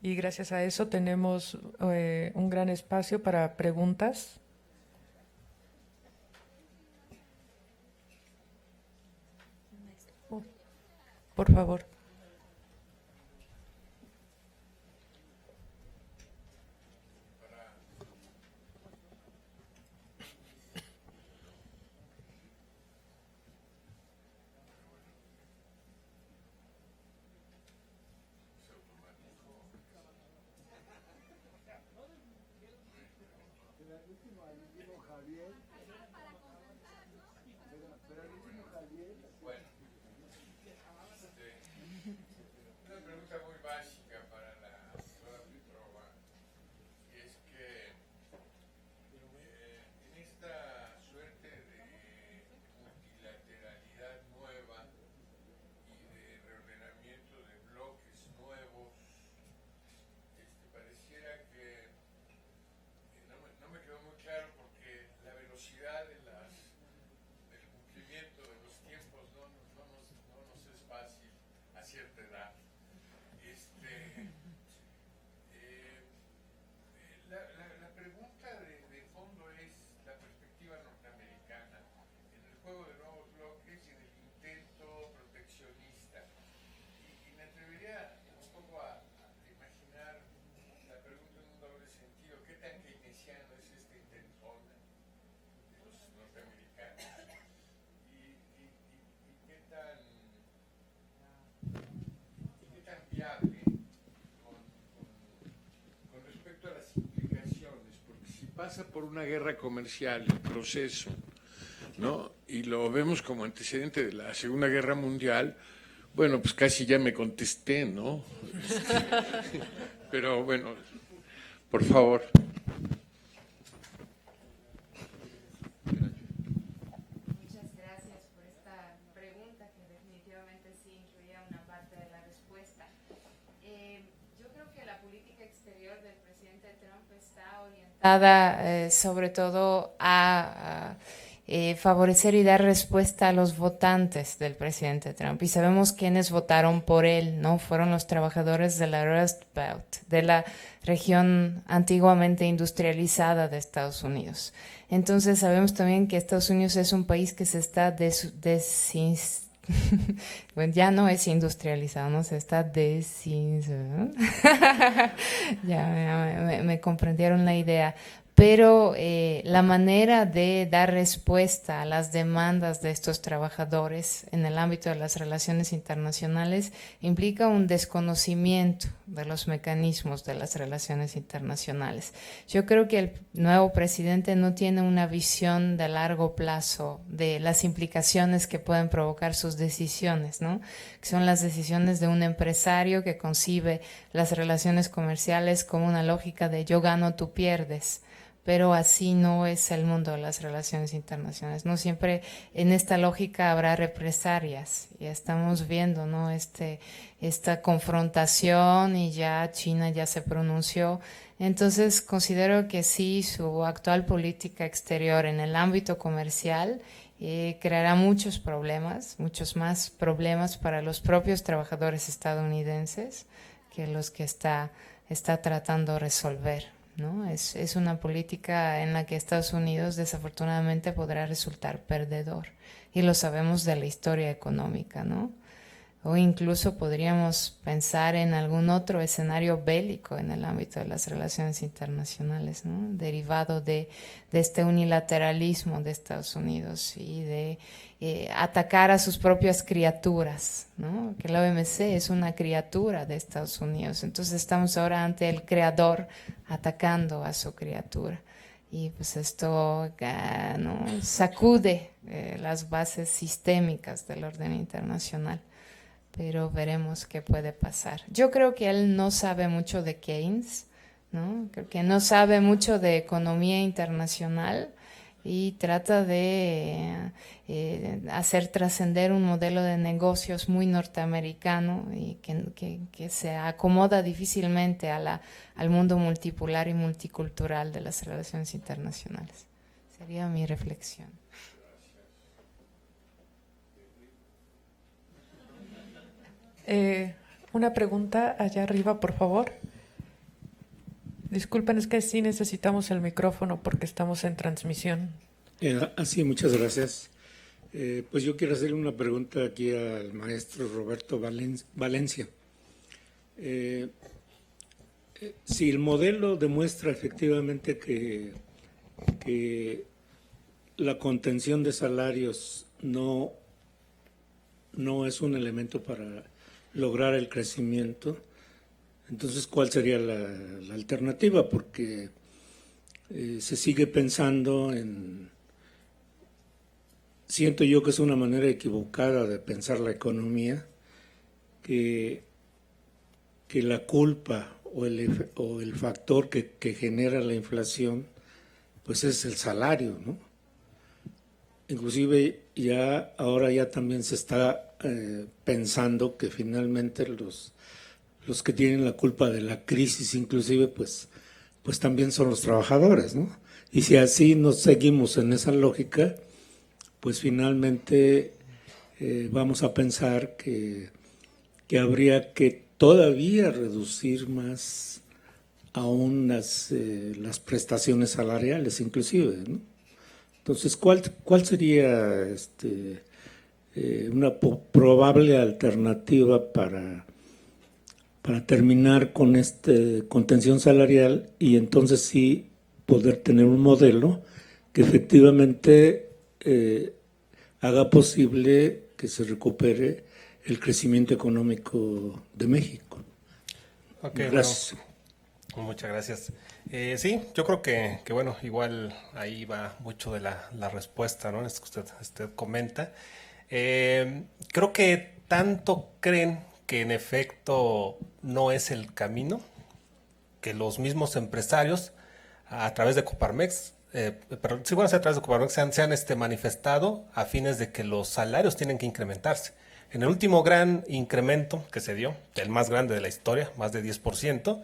Y gracias a eso tenemos un gran espacio para preguntas. Por favor. Una pregunta muy básica para la doctora Petrova es que en esta suerte de pasa por una guerra comercial el proceso, ¿no? Y lo vemos como antecedente de la Segunda Guerra Mundial. Bueno, pues casi ya me contesté, ¿no? Pero bueno, por favor. Muchas gracias por esta pregunta que definitivamente sí incluía una parte de la respuesta. Yo creo que la política exterior del presidente Trump está orientada sobre todo a favorecer y dar respuesta a los votantes del presidente Trump. Y sabemos quiénes votaron por él, ¿no? Fueron los trabajadores de la Rust Belt, de la región antiguamente industrializada de Estados Unidos. Entonces sabemos también que Estados Unidos es un país que se está bueno, ya no es industrializado, no se está ya me comprendieron la idea. Pero la manera de dar respuesta a las demandas de estos trabajadores en el ámbito de las relaciones internacionales implica un desconocimiento de los mecanismos de las relaciones internacionales. Yo creo que el nuevo presidente no tiene una visión de largo plazo de las implicaciones que pueden provocar sus decisiones, ¿no? Que son las decisiones de un empresario que concibe las relaciones comerciales como una lógica de yo gano, tú pierdes. Pero así no es el mundo de las relaciones internacionales. No siempre en esta lógica habrá represalias. Ya estamos viendo, ¿no? Esta confrontación y ya China ya se pronunció. Entonces considero que sí, su actual política exterior en el ámbito comercial creará muchos más problemas para los propios trabajadores estadounidenses que los que está tratando de resolver, ¿no? Es una política en la que Estados Unidos desafortunadamente podrá resultar perdedor y lo sabemos de la historia económica, ¿no? O incluso podríamos pensar en algún otro escenario bélico en el ámbito de las relaciones internacionales, ¿no? Derivado de este unilateralismo de Estados Unidos y de atacar a sus propias criaturas, ¿no? Que la OMC es una criatura de Estados Unidos, entonces estamos ahora ante el creador atacando a su criatura. Y pues esto ¿no? sacude las bases sistémicas del orden internacional. Pero veremos qué puede pasar. Yo creo que él no sabe mucho de Keynes, ¿no? Creo que no sabe mucho de economía internacional y trata de hacer trascender un modelo de negocios muy norteamericano y que se acomoda difícilmente al mundo multipolar y multicultural de las relaciones internacionales. Sería mi reflexión. Una pregunta allá arriba, por favor. Disculpen, es que sí necesitamos el micrófono porque estamos en transmisión. Sí, muchas gracias. Pues yo quiero hacerle una pregunta aquí al maestro Roberto Valencia. Si el modelo demuestra efectivamente que la contención de salarios no es un elemento para lograr el crecimiento, entonces ¿cuál sería la alternativa? Porque se sigue pensando siento yo que es una manera equivocada de pensar la economía, que la culpa o el factor que genera la inflación, pues es el salario, ¿no? Inclusive ahora ya también se está pensando que finalmente los que tienen la culpa de la crisis inclusive pues también son los trabajadores, ¿no? Y si así nos seguimos en esa lógica, pues finalmente vamos a pensar que habría que todavía reducir más aún las prestaciones salariales inclusive, ¿no? Entonces, ¿cuál sería una probable alternativa para terminar con contención salarial y entonces sí poder tener un modelo que efectivamente haga posible que se recupere el crecimiento económico de México? Ok, gracias. Bueno, muchas gracias. Sí, yo creo que bueno, igual ahí va mucho de la respuesta, ¿no? Esto que usted comenta. Creo que tanto creen que en efecto no es el camino, que los mismos empresarios a través de Coparmex, perdón, sí, bueno, a través de Coparmex se han manifestado a fines de que los salarios tienen que incrementarse. En el último gran incremento que se dio, el más grande de la historia, más de 10%,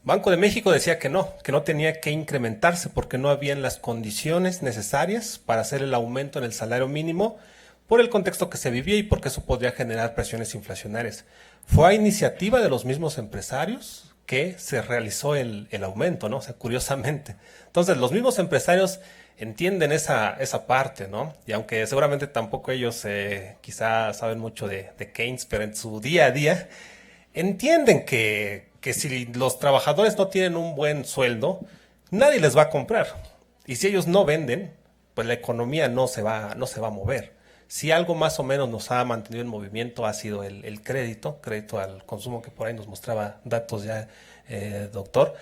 Banco de México decía que no tenía que incrementarse porque no habían las condiciones necesarias para hacer el aumento en el salario mínimo por el contexto que se vivía y porque eso podría generar presiones inflacionarias. Fue a iniciativa de los mismos empresarios que se realizó el aumento, ¿no? O sea, curiosamente. Entonces, los mismos empresarios entienden esa parte, ¿no? Y aunque seguramente tampoco ellos quizá saben mucho de Keynes, pero en su día a día entienden que si los trabajadores no tienen un buen sueldo, nadie les va a comprar. Y si ellos no venden, pues la economía no se va a mover. Si algo más o menos nos ha mantenido en movimiento ha sido el crédito al consumo, que por ahí nos mostraba datos ya, doctor.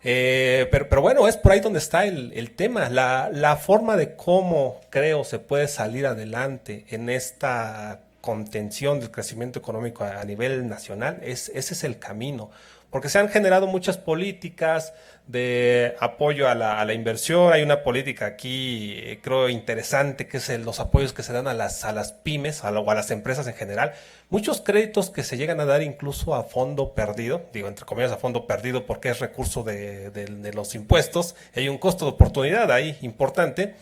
Pero bueno, es por ahí donde está el tema. La forma de cómo creo se puede salir adelante en esta contención del crecimiento económico a nivel nacional, ese es el camino. Porque se han generado muchas políticas de apoyo a la inversión. Hay una política aquí, creo, interesante, que es los apoyos que se dan a las pymes o a las empresas en general. Muchos créditos que se llegan a dar incluso a fondo perdido, digo entre comillas a fondo perdido porque es recurso de los impuestos. Hay un costo de oportunidad ahí importante.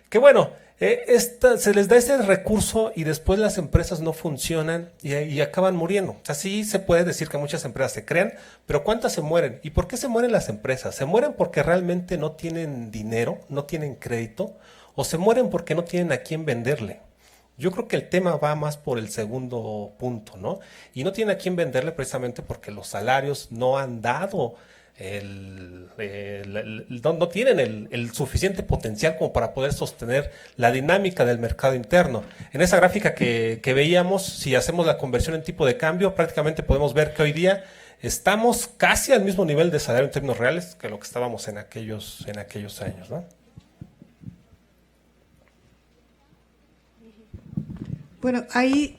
Que bueno, se les da ese recurso y después las empresas no funcionan y acaban muriendo. O sea, sí se puede decir que muchas empresas se crean, pero ¿cuántas se mueren? ¿Y por qué se mueren las empresas? ¿Se mueren porque realmente no tienen dinero, no tienen crédito? ¿O se mueren porque no tienen a quién venderle? Yo creo que el tema va más por el segundo punto, ¿no? Y no tienen a quién venderle precisamente porque los salarios no han dado no tienen el suficiente potencial como para poder sostener la dinámica del mercado interno. En esa gráfica que veíamos, si hacemos la conversión en tipo de cambio, prácticamente podemos ver que hoy día estamos casi al mismo nivel de salario en términos reales que lo que estábamos en aquellos años, ¿no? Bueno, ahí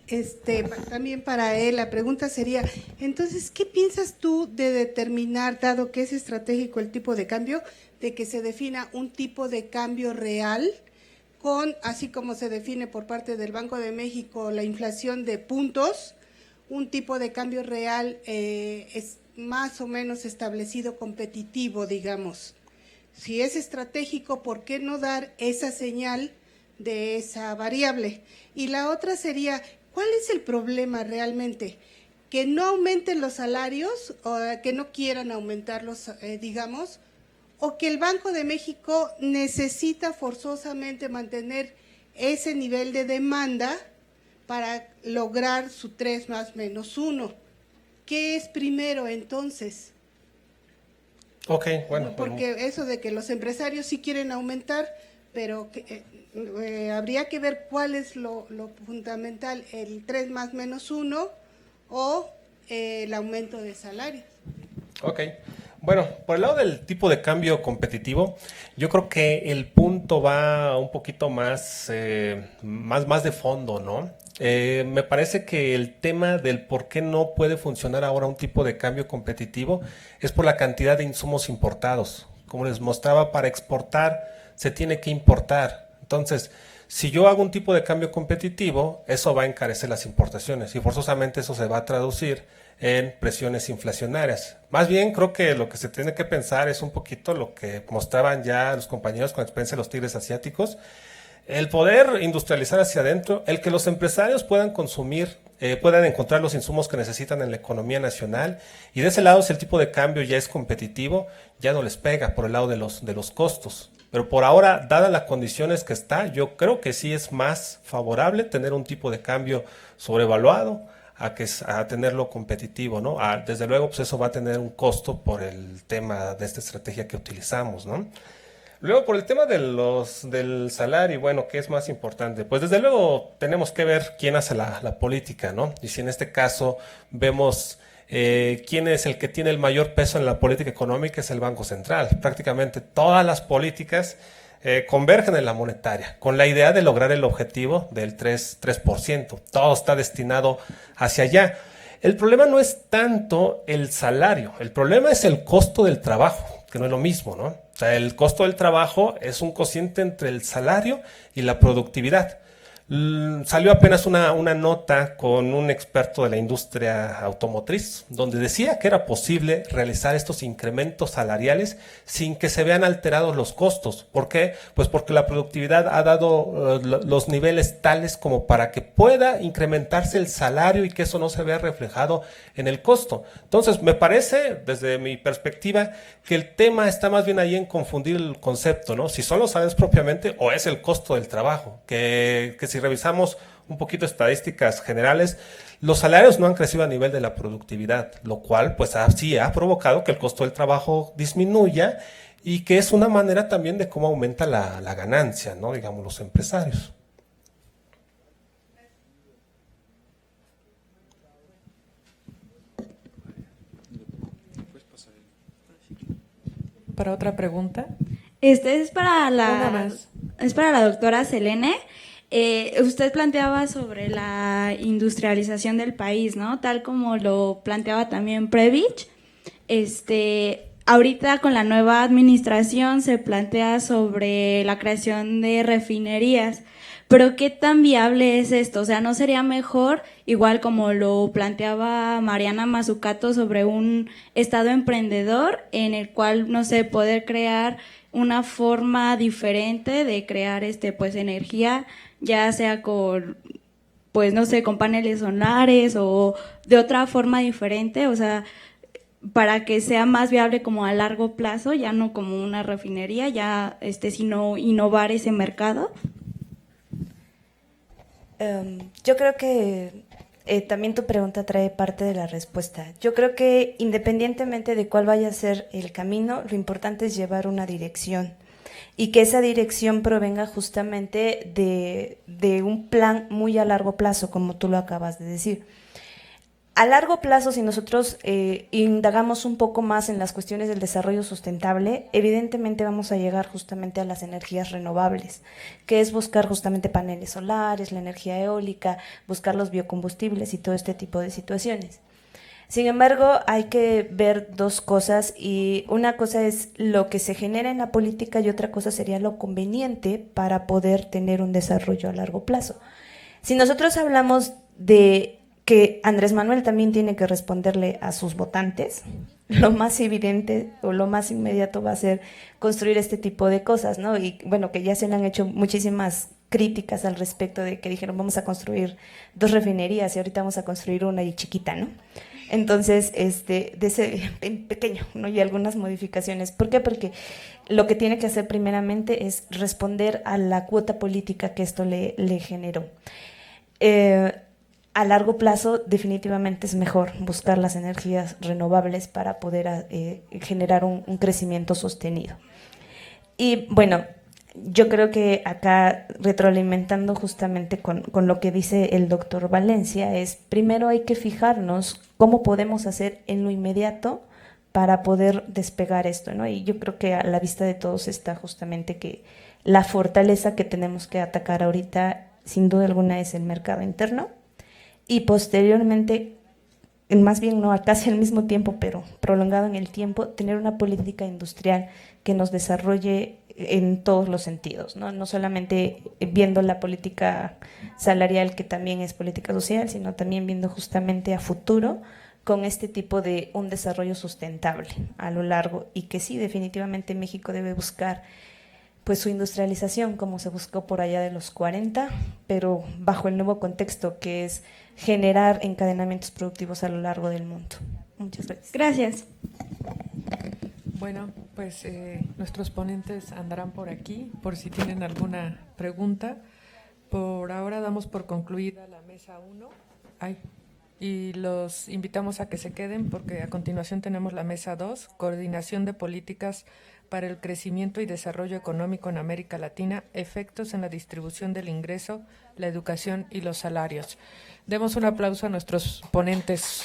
también para él la pregunta sería, entonces, ¿qué piensas tú de determinar, dado que es estratégico el tipo de cambio, de que se defina un tipo de cambio real con, así como se define por parte del Banco de México, la inflación de puntos, un tipo de cambio real es más o menos establecido competitivo, digamos? Si es estratégico, ¿por qué no dar esa señal de esa variable? Y la otra sería, ¿cuál es el problema realmente? Que no aumenten los salarios, o que no quieran aumentarlos, digamos, o que el Banco de México necesita forzosamente mantener ese nivel de demanda para lograr su 3 más menos 1. ¿Qué es primero entonces? Ok, bueno. Porque eso de que los empresarios sí quieren aumentar, pero habría que ver cuál es lo fundamental, el 3 más menos 1 o el aumento de salarios. Ok. Bueno, por el lado del tipo de cambio competitivo, yo creo que el punto va un poquito más de fondo, ¿no? Me parece que el tema del por qué no puede funcionar ahora un tipo de cambio competitivo es por la cantidad de insumos importados. Como les mostraba, para exportar se tiene que importar. Entonces, si yo hago un tipo de cambio competitivo, eso va a encarecer las importaciones y forzosamente eso se va a traducir en presiones inflacionarias. Más bien creo que lo que se tiene que pensar es un poquito lo que mostraban ya los compañeros con experiencia de los tigres asiáticos, el poder industrializar hacia adentro, el que los empresarios puedan consumir, puedan encontrar los insumos que necesitan en la economía nacional, y de ese lado, si el tipo de cambio ya es competitivo, ya no les pega por el lado de los costos. Pero por ahora, dadas las condiciones que está, yo creo que sí es más favorable tener un tipo de cambio sobrevaluado a tenerlo competitivo, ¿no? Desde luego, pues eso va a tener un costo por el tema de esta estrategia que utilizamos, ¿no? Luego, por el tema del salario, bueno, ¿qué es más importante? Pues desde luego tenemos que ver quién hace la política, ¿no? Y si en este caso vemos ¿quién es el que tiene el mayor peso en la política económica? Es el Banco Central. Prácticamente todas las políticas convergen en la monetaria, con la idea de lograr el objetivo del 3%. Todo está destinado hacia allá. El problema no es tanto el salario, el problema es el costo del trabajo, que no es lo mismo, ¿no? O sea, el costo del trabajo es un cociente entre el salario y la productividad. Salió apenas una nota con un experto de la industria automotriz, donde decía que era posible realizar estos incrementos salariales sin que se vean alterados los costos. ¿Por qué? Pues porque la productividad ha dado los niveles tales como para que pueda incrementarse el salario y que eso no se vea reflejado en el costo. Entonces, me parece, desde mi perspectiva, que el tema está más bien ahí en confundir el concepto, ¿no? Si son los salarios propiamente o es el costo del trabajo, que si revisamos un poquito estadísticas generales, los salarios no han crecido a nivel de la productividad, lo cual pues sí ha provocado que el costo del trabajo disminuya y que es una manera también de cómo aumenta la ganancia, ¿no? Digamos, los empresarios. ¿Para otra pregunta? Este es para Una más. es para la doctora Selene. Usted planteaba sobre la industrialización del país, ¿no? Tal como lo planteaba también Previch. Ahorita con la nueva administración se plantea sobre la creación de refinerías. Pero ¿qué tan viable es esto? O sea, ¿no sería mejor, igual como lo planteaba Mariana Mazzucato, sobre un estado emprendedor en el cual, no sé, poder crear una forma diferente de crear pues energía, ya sea con, pues no sé, con paneles solares o de otra forma diferente, o sea, para que sea más viable como a largo plazo, ya no como una refinería, ya sino innovar ese mercado? Yo creo que también tu pregunta trae parte de la respuesta. Yo creo que independientemente de cuál vaya a ser el camino, lo importante es llevar una dirección y que esa dirección provenga justamente de un plan muy a largo plazo, como tú lo acabas de decir. A largo plazo, si nosotros indagamos un poco más en las cuestiones del desarrollo sustentable, evidentemente vamos a llegar justamente a las energías renovables, que es buscar justamente paneles solares, la energía eólica, buscar los biocombustibles y todo este tipo de situaciones. Sin embargo, hay que ver dos cosas, y una cosa es lo que se genera en la política y otra cosa sería lo conveniente para poder tener un desarrollo a largo plazo. Si nosotros hablamos de que Andrés Manuel también tiene que responderle a sus votantes, lo más evidente o lo más inmediato va a ser construir este tipo de cosas, ¿no? Y bueno, que ya se le han hecho muchísimas críticas al respecto de que dijeron vamos a construir 2 refinerías y ahorita vamos a construir una y chiquita, ¿no? Entonces, de ese pequeño, ¿no? Y algunas modificaciones. ¿Por qué? Porque lo que tiene que hacer primeramente es responder a la cuota política que esto le generó. A largo plazo definitivamente es mejor buscar las energías renovables para poder generar un crecimiento sostenido. Y bueno, yo creo que acá, retroalimentando justamente con lo que dice el doctor Valencia, es primero hay que fijarnos cómo podemos hacer en lo inmediato para poder despegar esto, ¿no? Y yo creo que a la vista de todos está justamente que la fortaleza que tenemos que atacar ahorita, sin duda alguna, es el mercado interno. Y posteriormente, más bien no casi al mismo tiempo, pero prolongado en el tiempo, tener una política industrial que nos desarrolle en todos los sentidos, ¿no? No solamente viendo la política salarial, que también es política social, sino también viendo justamente a futuro con este tipo de un desarrollo sustentable a lo largo, y que sí, definitivamente México debe buscar pues su industrialización como se buscó por allá de los 40, pero bajo el nuevo contexto que es generar encadenamientos productivos a lo largo del mundo. Muchas gracias. Gracias. Bueno, pues nuestros ponentes andarán por aquí por si tienen alguna pregunta. Por ahora damos por concluida la mesa 1 y los invitamos a que se queden porque a continuación tenemos la mesa 2, coordinación de políticas para el crecimiento y desarrollo económico en América Latina, efectos en la distribución del ingreso, la educación y los salarios. Demos un aplauso a nuestros ponentes.